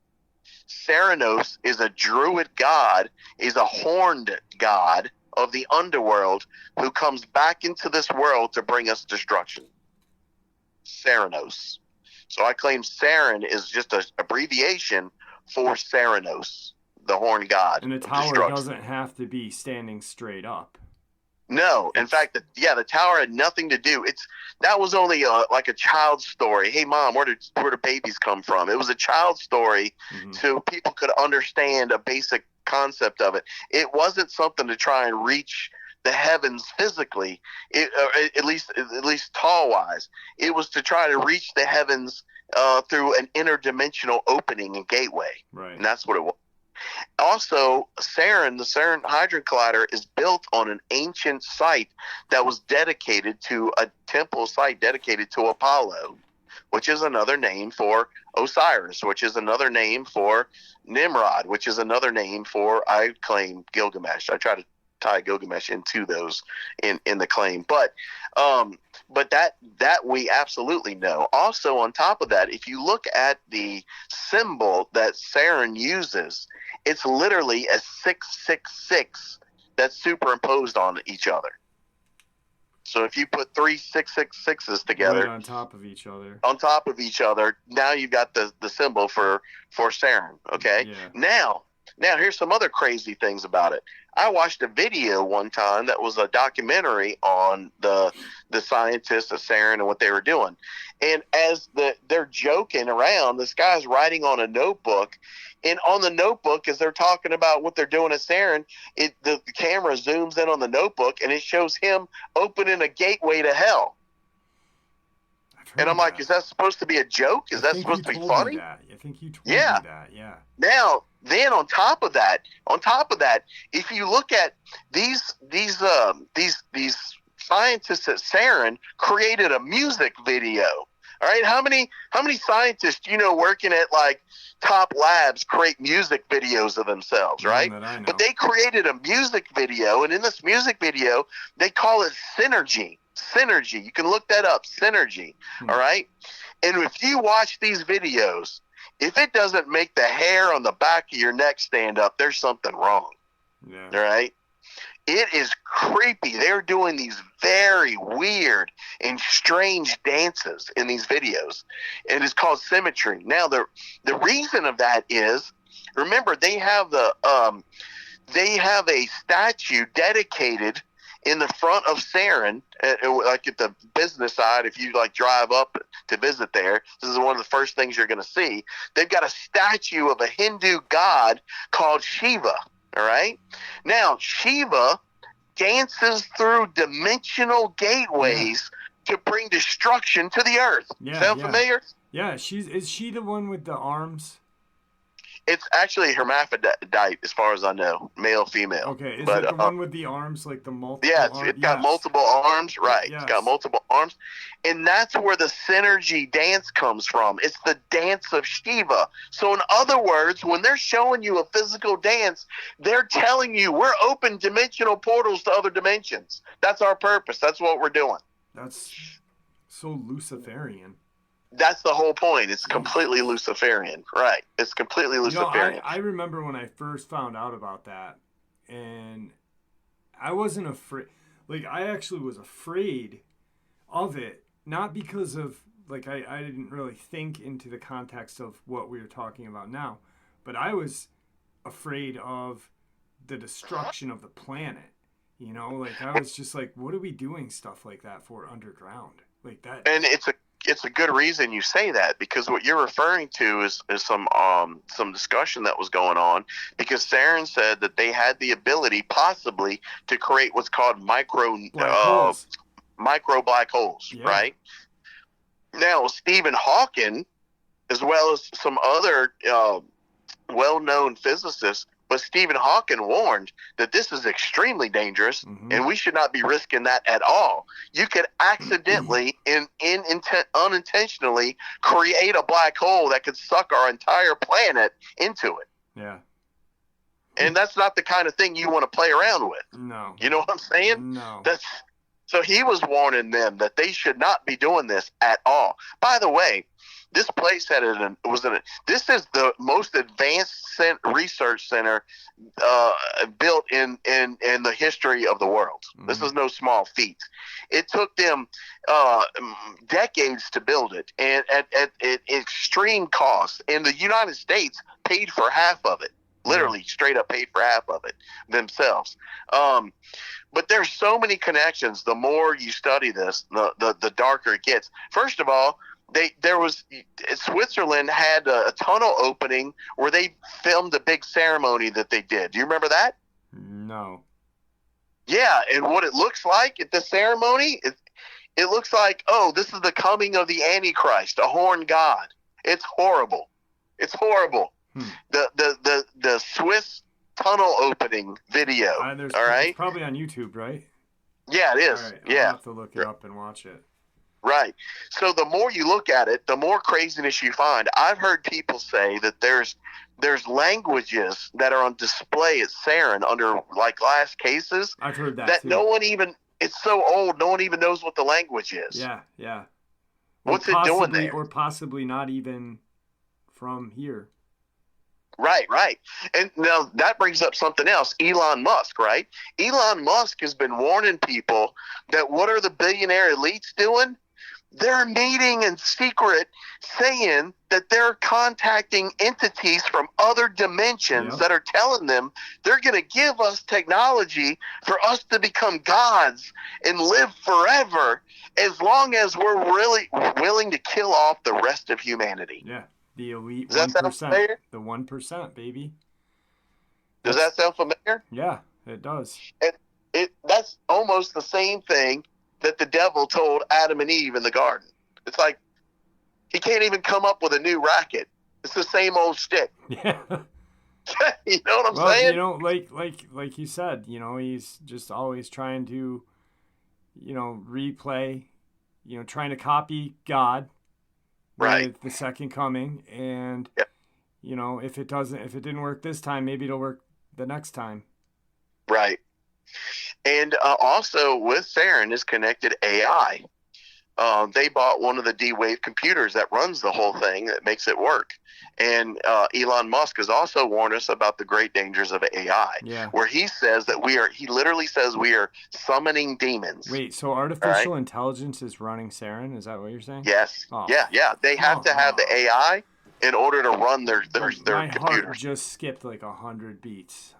Ceranos is a druid god, is a horned god of the underworld who comes back into this world to bring us destruction. Ceranos. So I claim Sarin is just an abbreviation for Ceranos, the horned god. And the tower doesn't have to be standing straight up. No, in fact, the tower had nothing to do. That was only like a child's story. Hey, Mom, where do babies come from? It was a child's story, so people could understand a basic concept of it. It wasn't something to try and reach the heavens physically, at least tall wise. It was to try to reach the heavens through an interdimensional opening and gateway. Right. And that's what it was. Also, CERN, the CERN Hadron Collider, is built on an ancient site that was dedicated to a temple site dedicated to Apollo, which is another name for Osiris, which is another name for Nimrod, which is another name for, I claim, Gilgamesh. I try to tie Gilgamesh into those in the claim, but that we absolutely know. Also, on top of that, if you look at the symbol that CERN uses, it's literally a 666 that's superimposed on each other. So if you put 3 666s together, right on top of each other, now you've got the symbol for CERN. Okay. Yeah. Now here's some other crazy things about it. I watched a video one time that was a documentary on the scientists of CERN and what they were doing. And as they're joking around, this guy's writing on a notebook. And on the notebook, as they're talking about what they're doing at CERN, the camera zooms in on the notebook, and it shows him opening a gateway to hell. And I'm like, is that supposed to be a joke? Is that supposed to be funny? I think you told me that. Yeah. Now, then on top of that, if you look at these scientists at CERN created a music video. All right, how many scientists do you know working at like top labs create music videos of themselves, right? None that I know. But they created a music video, and in this music video, they call it Synergy. Synergy. You can look that up. Synergy. All right. And if you watch these videos, if it doesn't make the hair on the back of your neck stand up, there's something wrong. Yeah. All right. It is creepy. They're doing these very weird and strange dances in these videos. And it's called symmetry. Now, the reason of that is, remember, they have a statue dedicated in the front of CERN, like at the business side. If you like drive up to visit there, this is one of the first things you're going to see. They've got a statue of a Hindu god called Shiva. All right. Now, Shiva dances through dimensional gateways to bring destruction to the earth. Sound familiar? Yeah. Is she the one with the arms? It's actually hermaphrodite, as far as I know, male, female. Okay, is it the one with the arms, like the multiple? Yeah, it's got multiple arms, right? Yes. It's got multiple arms, and that's where the synergy dance comes from. It's the dance of Shiva. So, in other words, when they're showing you a physical dance, they're telling you we're open dimensional portals to other dimensions. That's our purpose. That's what we're doing. That's so Luciferian. That's the whole point. It's completely Luciferian. Right. It's completely Luciferian. I remember when I first found out about that, and I wasn't afraid. Like, I actually was afraid of it, not because of, like, I didn't really think into the context of what we were talking about now, but I was afraid of the destruction of the planet. You know, like, I was just like, what are we doing stuff like that for underground? Like that. And it's a good reason you say that, because what you're referring to is some discussion that was going on, because CERN said that they had the ability possibly to create what's called micro black holes, right? Now, Stephen Hawking, as well as some other well-known physicists, but Stephen Hawking warned that this is extremely dangerous, and we should not be risking that at all. You could accidentally unintentionally create a black hole that could suck our entire planet into it. Yeah. And that's not the kind of thing you want to play around with. No. You know what I'm saying? No. So he was warning them that they should not be doing this at all. By the way, this place this is the most advanced research center built in the history of the world. This is no small feat. It took them decades to build it, and at extreme cost. And the United States paid for half of it. Literally, straight up paid for half of it themselves. But there's so many connections. The more you study this, the darker it gets. First of all, Switzerland had a tunnel opening where they filmed a big ceremony that they did. Do you remember that? No. Yeah, and what it looks like at the ceremony, it looks like, oh, this is the coming of the Antichrist, a horned god. It's horrible. It's horrible. The Swiss tunnel opening video. All right, it's probably on YouTube, right? Yeah, it is. All right, I'll have to look it up and watch it. Right. So the more you look at it, the more craziness you find. I've heard people say that there's languages that are on display at CERN under like glass cases. I've heard that too. No one even, it's so old, no one even knows what the language is. Yeah. What's it doing there? Or possibly not even from here. Right. And now that brings up something else. Elon Musk, right? Elon Musk has been warning people that what are the billionaire elites doing? They're meeting in secret, saying that they're contacting entities from other dimensions that are telling them they're going to give us technology for us to become gods and live forever, as long as we're really willing to kill off the rest of humanity. Yeah, the elite 1%. Does that sound familiar? The 1%, baby. Does that sound familiar? Yeah, it does. That's almost the same thing that the devil told Adam and Eve in the garden. It's like he can't even come up with a new racket. It's the same old shtick. Yeah. You know what I'm saying? You know, like you said, you know, he's just always trying to replay, trying to copy God Right. with the second coming. And, Yep. If it didn't work this time, maybe it'll work the next time. Right. And also with Theron is connected AI. They bought one of the D-Wave computers that runs the whole thing that makes it work. And Elon Musk has also warned us about the great dangers of AI, where he says that he literally says we are summoning demons. Wait, so artificial intelligence is running Saren? Is that what you're saying? Yes. Oh. Yeah. They have to have the AI in order to run their My computers. heart just skipped like 100 beats.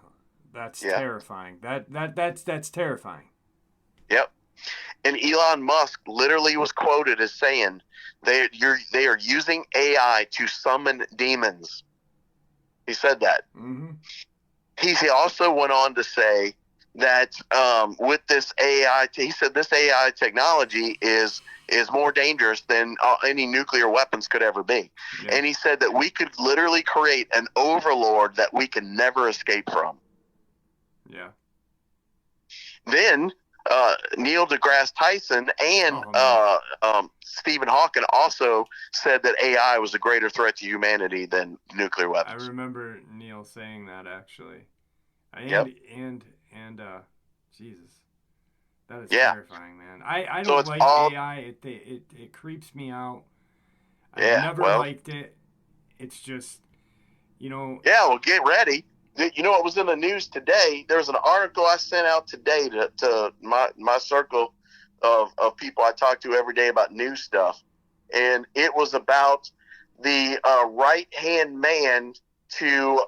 That's terrifying. That's terrifying. Yep. And Elon Musk literally was quoted as saying they are using AI to summon demons. He said that. Mm-hmm. He also went on to say that with this AI, he said this AI technology is more dangerous than any nuclear weapons could ever be. Yeah. And he said that we could literally create an overlord that we can never escape from. Yeah. Then Neil deGrasse Tyson and Stephen Hawking also said that AI was a greater threat to humanity than nuclear weapons. I remember Neil saying that actually. And Jesus, that is terrifying, man. I don't like AI. It creeps me out. I never liked it. It's just, Yeah, well, get ready. You know what was in the news today? There was an article I sent out today to my circle of people I talk to every day about news stuff. And it was about the right-hand man to,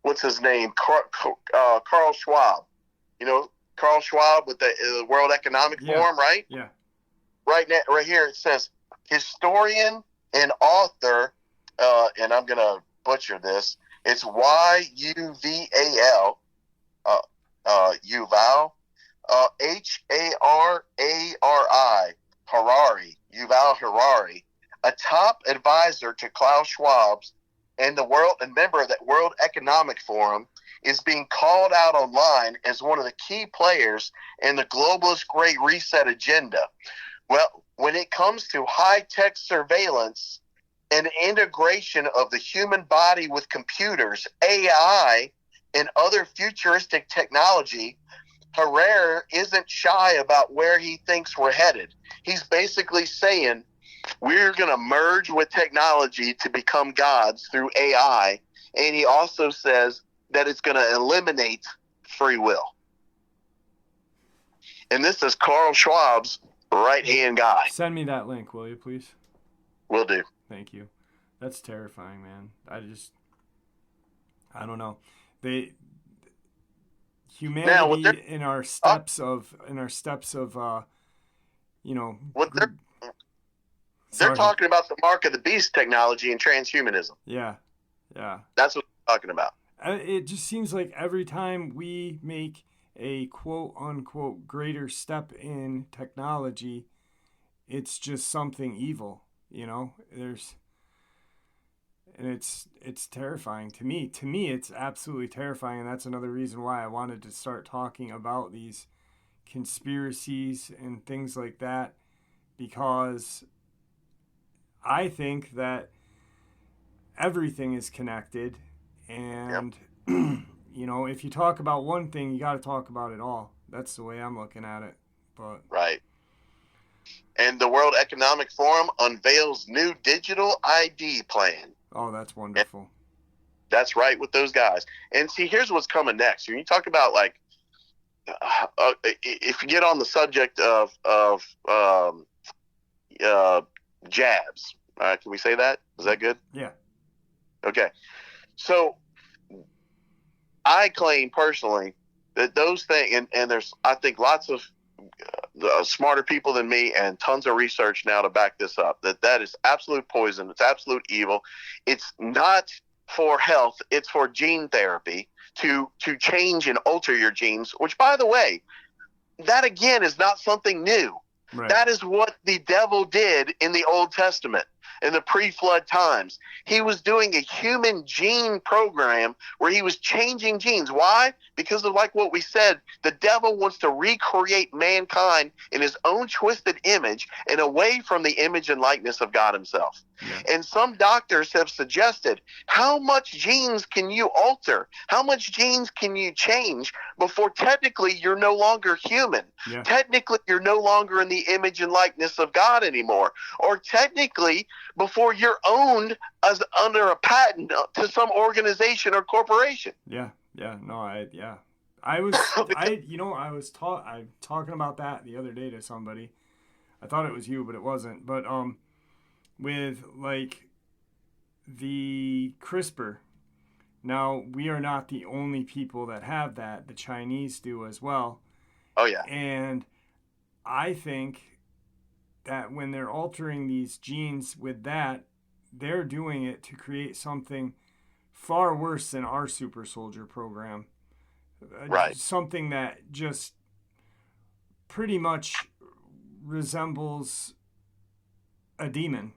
what's his name? Carl Schwab. Carl Schwab with the World Economic Forum, right? Yeah. Right here it says, historian and author, and I'm going to butcher this, it's Yuval, Yuval, Yuval Harari, a top advisor to Klaus Schwab's and member of that World Economic Forum, is being called out online as one of the key players in the globalist Great Reset agenda. Well, when it comes to high-tech surveillance and integration of the human body with computers, AI, and other futuristic technology, Herrera isn't shy about where he thinks we're headed. He's basically saying we're going to merge with technology to become gods through AI, and he also says that it's going to eliminate free will. And this is Carl Schwab's right-hand guy. Send me that link, will you, please? Will do. Thank you. That's terrifying, man. I don't know. Humanity now, in our steps of they're talking about the mark of the beast technology and transhumanism. Yeah. That's what they're talking about. It just seems like every time we make a quote unquote greater step in technology, it's just something evil, and it's terrifying to me. To me, it's absolutely terrifying, and that's another reason why I wanted to start talking about these conspiracies and things like that, because I think that everything is connected, and if you talk about one thing, you got to talk about it all. That's the way I'm looking at it. But right. And the World Economic Forum unveils new digital ID plan. Oh, that's wonderful. That's right with those guys. And see, here's what's coming next. When you talk about if you get on the subject of jabs, can we say that? Is that good? Yeah. Okay. So I claim personally that those things, and there's, I think, lots of smarter people than me and tons of research now to back this up, that is absolute poison. It's absolute evil. It's not for health. It's for gene therapy to change and alter your genes, which, by the way, that again is not something new. Right. That is what the devil did in the Old Testament. in the pre-flood times. He was doing a human gene program where he was changing genes. Why? Because of, like what we said, the devil wants to recreate mankind in his own twisted image and away from the image and likeness of God himself. Yeah. And some doctors have suggested, how much genes can you alter? How much genes can you change before technically you're no longer human? Yeah. Technically you're no longer in the image and likeness of God anymore. Or technically before you're owned as under a patent to some organization or corporation. Yeah. Yeah. No, I was talking about that the other day to somebody. I thought it was you, but it wasn't. But with like the CRISPR. Now, we are not the only people that have that. The Chinese do as well. Oh, yeah. And I think that when they're altering these genes with that, they're doing it to create something far worse than our super soldier program. Right. Something that just pretty much resembles a demon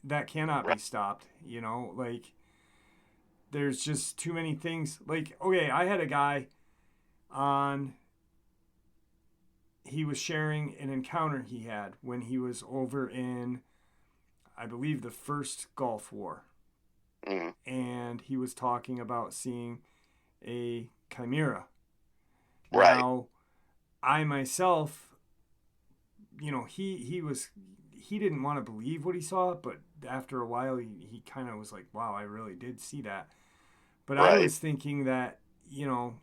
that cannot be stopped. You know, like, there's just too many things. Like, okay, I had a guy on, he was sharing an encounter he had when he was over in, I believe, the first Gulf War. Mm-hmm. And he was talking about seeing a chimera. Right. Now, I myself, you know, he didn't want to believe what he saw, but after a while he kind of was like, wow, I really did see that. But right. I was thinking that, you know,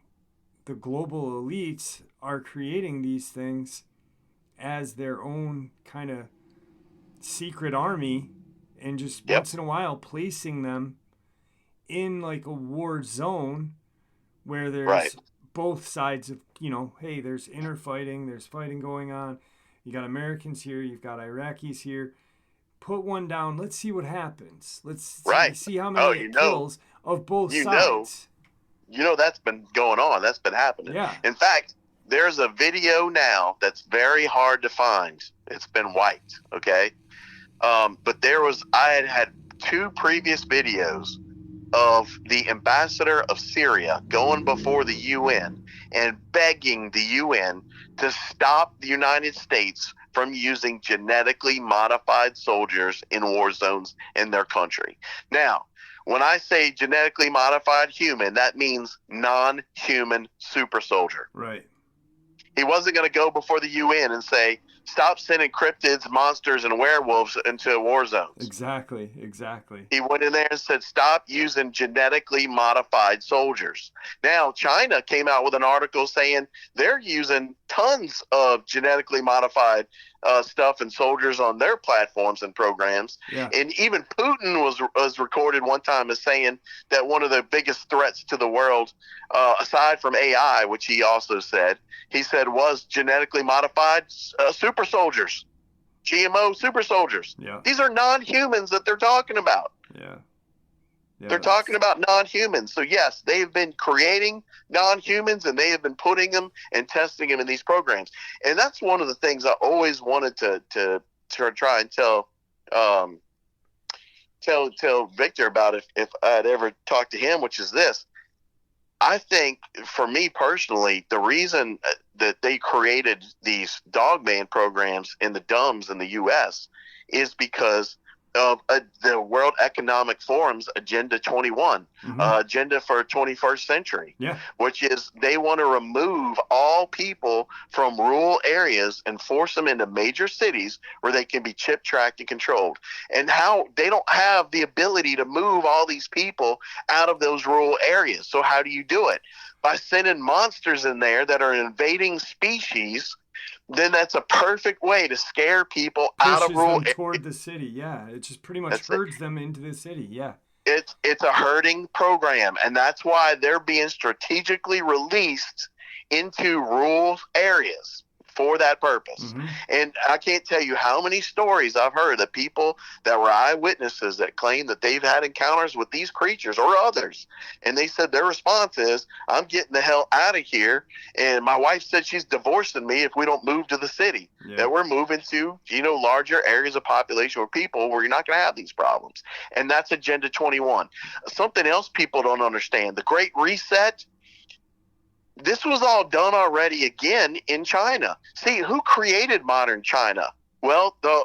the global elites are creating these things as their own kind of secret army and just once in a while placing them in like a war zone where there's both sides of, you know, hey, there's inner fighting, there's fighting going on. You got Americans here, you've got Iraqis here. Put one down. Let's see what happens. Let's see how many it kills of both sides. You know that's been going on. That's been happening. Yeah. In fact, there's a video now that's very hard to find. It's been wiped, okay? But I had two previous videos of the ambassador of Syria going before the UN and begging the UN to stop the United States from using genetically modified soldiers in war zones in their country. Now, when I say genetically modified human, that means non-human super soldier. Right. He wasn't going to go before the UN and say, stop sending cryptids, monsters, and werewolves into war zones. Exactly. He went in there and said, stop using genetically modified soldiers. Now, China came out with an article saying they're using tons of genetically modified stuff and soldiers on their platforms and programs. Yeah. And even Putin was recorded one time as saying that one of the biggest threats to the world, aside from AI, which he also said, was genetically modified super soldiers, GMO super soldiers. Yeah. These are non-humans that they're talking about. Yeah. They're talking about non-humans. So yes, they've been creating non-humans and they have been putting them and testing them in these programs. And that's one of the things I always wanted to try and tell Victor about if I'd ever talked to him, which is this. I think for me personally, the reason that they created these Dogman programs in the DUMBs in the U.S. is because of the World Economic Forum's Agenda 21, Agenda for 21st Century, which is they want to remove all people from rural areas and force them into major cities where they can be chip tracked and controlled. And how they don't have the ability to move all these people out of those rural areas. So how do you do it? By sending monsters in there that are invading species. Then that's a perfect way to scare people out of rural areas toward the city. Yeah, it just pretty much herds them into the city. Yeah, it's a herding program, and that's why they're being strategically released into rural areas. for that purpose. Mm-hmm. And I can't tell you how many stories I've heard of people that were eyewitnesses that claim that they've had encounters with these creatures or others. And they said their response is, I'm getting the hell out of here. And my wife said she's divorcing me if we don't move to the city, that we're moving to, larger areas of population or people where you're not going to have these problems. And that's Agenda 21. Something else people don't understand, the Great Reset, this was all done already again in China. See, who created modern China? Well, the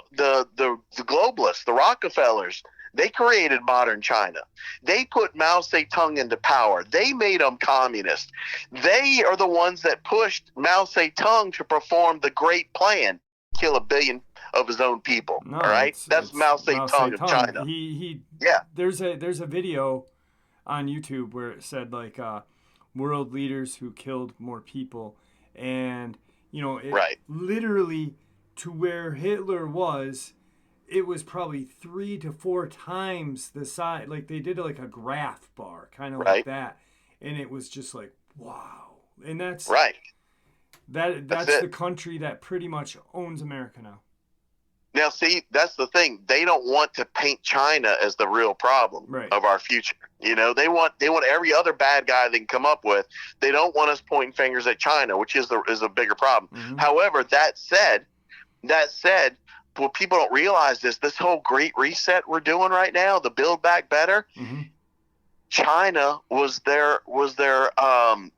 globalists, the Rockefellers, they created modern China. They put Mao Zedong into power. They made him communist. They are the ones that pushed Mao Zedong to perform the Great Plan, kill 1 billion of his own people. No, all right, that's Mao Zedong of China. There's a video on YouTube where it said like world leaders who killed more people, and literally to where Hitler was, it was probably 3 to 4 times the size. Like they did like a graph bar, kind of like that, and it was just like wow. And that's that's the country that pretty much owns America now. Now, see, that's the thing. They don't want to paint China as the real problem of our future. They want every other bad guy they can come up with. They don't want us pointing fingers at China, which is a bigger problem. Mm-hmm. However, that said, what people don't realize is this whole Great Reset we're doing right now, the Build Back Better. Mm-hmm. China was their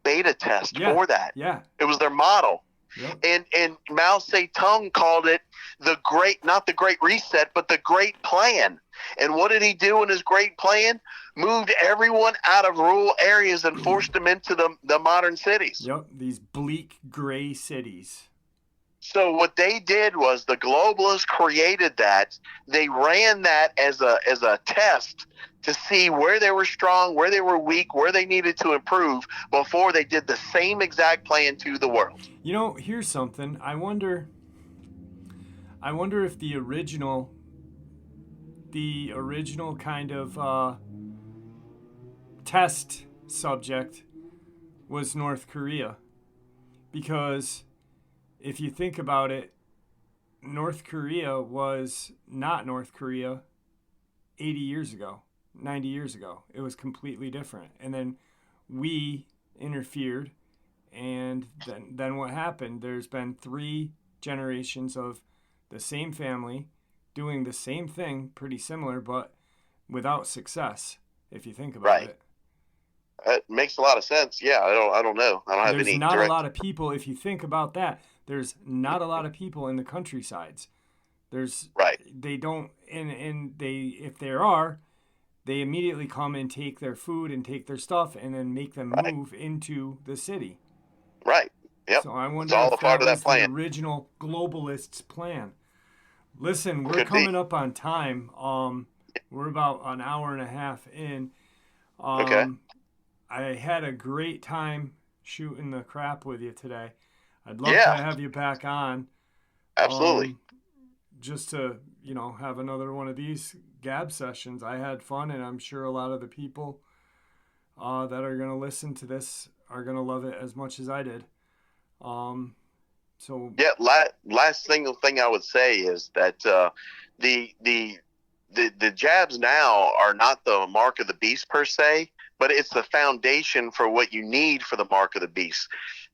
beta test for that. Yeah, it was their model. Yep. And Mao Zedong called it not the Great Reset, but the Great Plan. And what did he do in his Great Plan? Moved everyone out of rural areas and forced them into the modern cities. Yep, these bleak gray cities. So what they did was the globalists created that. They ran that as a test to see where they were strong, where they were weak, where they needed to improve before they did the same exact plan to the world. Here's something. I wonder if the original kind of test subject was North Korea. Because if you think about it, North Korea was not North Korea 80 years ago, 90 years ago. It was completely different. And then we interfered, and then what happened? There's been 3 generations of the same family doing the same thing, pretty similar, but without success, if you think about it. It makes a lot of sense. Yeah, I don't know. I don't have There's any. There's not a lot of people, if you think about that, there's not a lot of people in the countrysides. They don't, and they, if there are, they immediately come and take their food and take their stuff and then make them move into the city. Right. Yep. So I wonder it's all if a part that of was that plan. The original globalists' plan. Listen, we're coming up on time. We're about an hour and a half in. Okay. I had a great time shooting the crap with you today. I'd love to have you back on. Absolutely. Just to, have another one of these gab sessions. I had fun, and I'm sure a lot of the people that are going to listen to this are going to love it as much as I did. Last single thing I would say is that the jabs now are not the mark of the beast per se, but it's the foundation for what you need for the mark of the beast.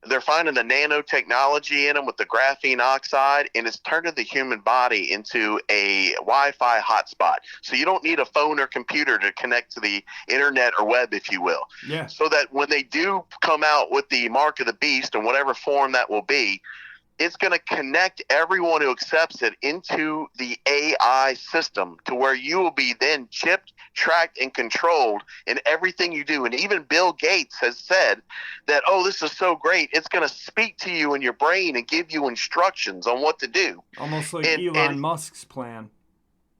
They're finding the nanotechnology in them with the graphene oxide, and it's turning the human body into a Wi-Fi hotspot. So you don't need a phone or computer to connect to the internet or web, if you will. Yeah. So that when they do come out with the mark of the beast in whatever form that will be, it's going to connect everyone who accepts it into the AI system to where you will be then chipped, tracked, and controlled in everything you do. And even Bill Gates has said that, this is so great. It's going to speak to you in your brain and give you instructions on what to do. Almost like Elon Musk's plan.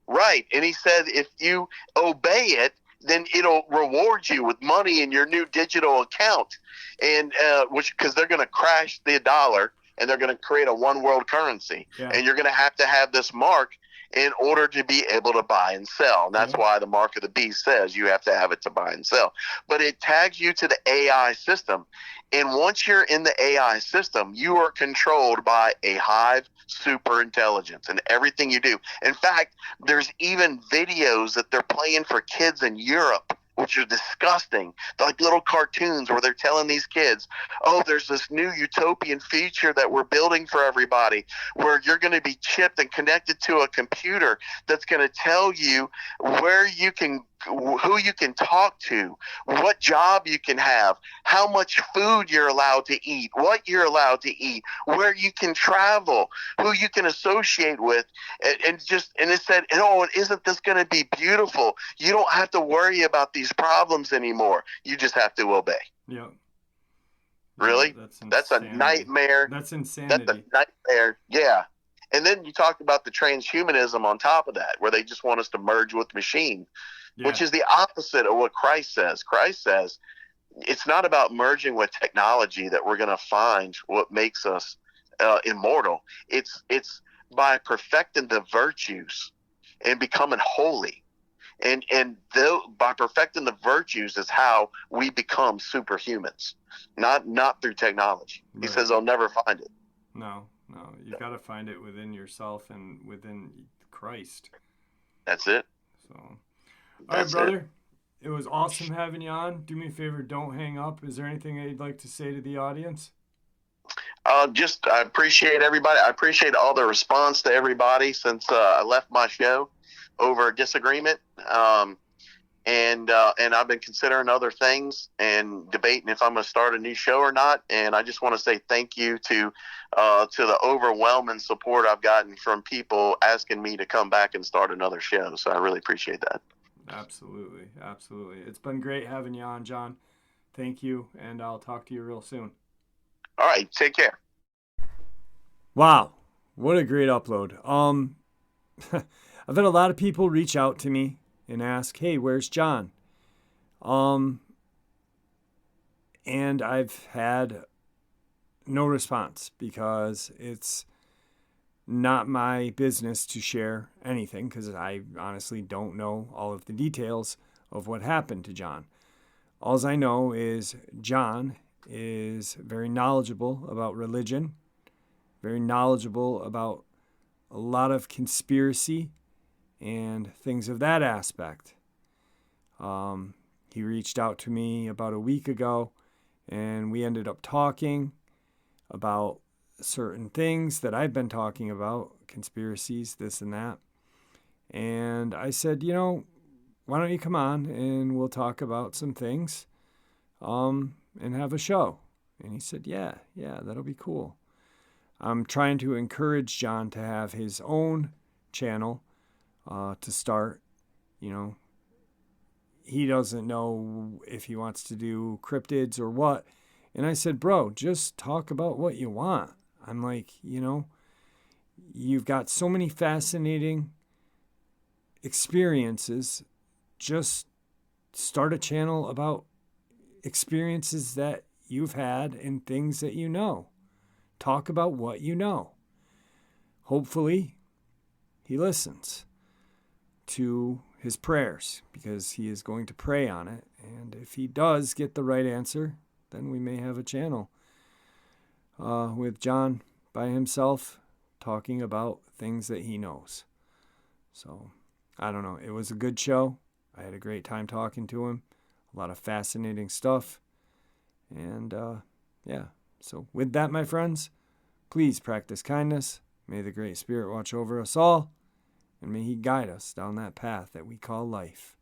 Right. And he said if you obey it, then it'll reward you with money in your new digital account, and because they're going to crash the dollar. And they're going to create a one world currency. Yeah. And you're going to have this mark. in order to be able to buy and sell. And that's why the mark of the beast says you have to have it to buy and sell. But it tags you to the AI system. And once you're in the AI system, you are controlled by a hive super intelligence in everything you do. In fact, there's even videos that they're playing for kids in Europe, which are disgusting. They're like little cartoons where they're telling these kids, oh, there's this new utopian feature that we're building for everybody where you're going to be chipped and connected to a computer that's going to tell you where you can, who you can talk to, what job you can have, how much food you're allowed to eat, what you're allowed to eat, where you can travel, who you can associate with. And it said, oh, isn't this going to be beautiful? You don't have to worry about these problems anymore. You just have to obey. Yeah. Really? That's a nightmare. That's insanity. That's a nightmare. Yeah. And then you talked about the transhumanism on top of that, where they just want us to merge with machine, which is the opposite of what Christ says. Christ says it's not about merging with technology that we're going to find what makes us immortal. It's by perfecting the virtues and becoming holy. And by perfecting the virtues is how we become superhumans, not through technology. Right. He says, I'll never find it. No, you've got to find it within yourself and within Christ. That's it. So, all right, brother. It was awesome having you on. Do me a favor, don't hang up. Is there anything that you'd like to say to the audience? I appreciate everybody. I appreciate all the response to everybody since I left my show over a disagreement. And I've been considering other things and debating if I'm going to start a new show or not. And I just want to say thank you to the overwhelming support I've gotten from people asking me to come back and start another show. So I really appreciate that. Absolutely. It's been great having you on, John. Thank you. And I'll talk to you real soon. All right. Take care. Wow. What a great upload. I've had a lot of people reach out to me and ask, hey, where's John? And I've had no response because it's not my business to share anything because I honestly don't know all of the details of what happened to John. All I know is John is very knowledgeable about religion, very knowledgeable about a lot of conspiracy and things of that aspect. He reached out to me about a week ago, and we ended up talking about certain things that I've been talking about, conspiracies, this and that. And I said, why don't you come on and we'll talk about some things and have a show. And he said, yeah, that'll be cool. I'm trying to encourage John to have his own channel to start. He doesn't know if he wants to do cryptids or what. And I said, bro, just talk about what you want. I'm like, you've got so many fascinating experiences. Just start a channel about experiences that you've had and things that you know. Talk about what you know. Hopefully, he listens to his prayers because he is going to pray on it. And if he does get the right answer, then we may have a channel with John by himself talking about things that he knows. So, I don't know. It was a good show. I had a great time talking to him. A lot of fascinating stuff. And, So with that, my friends, please practice kindness. May the Great Spirit watch over us all. And may He guide us down that path that we call life.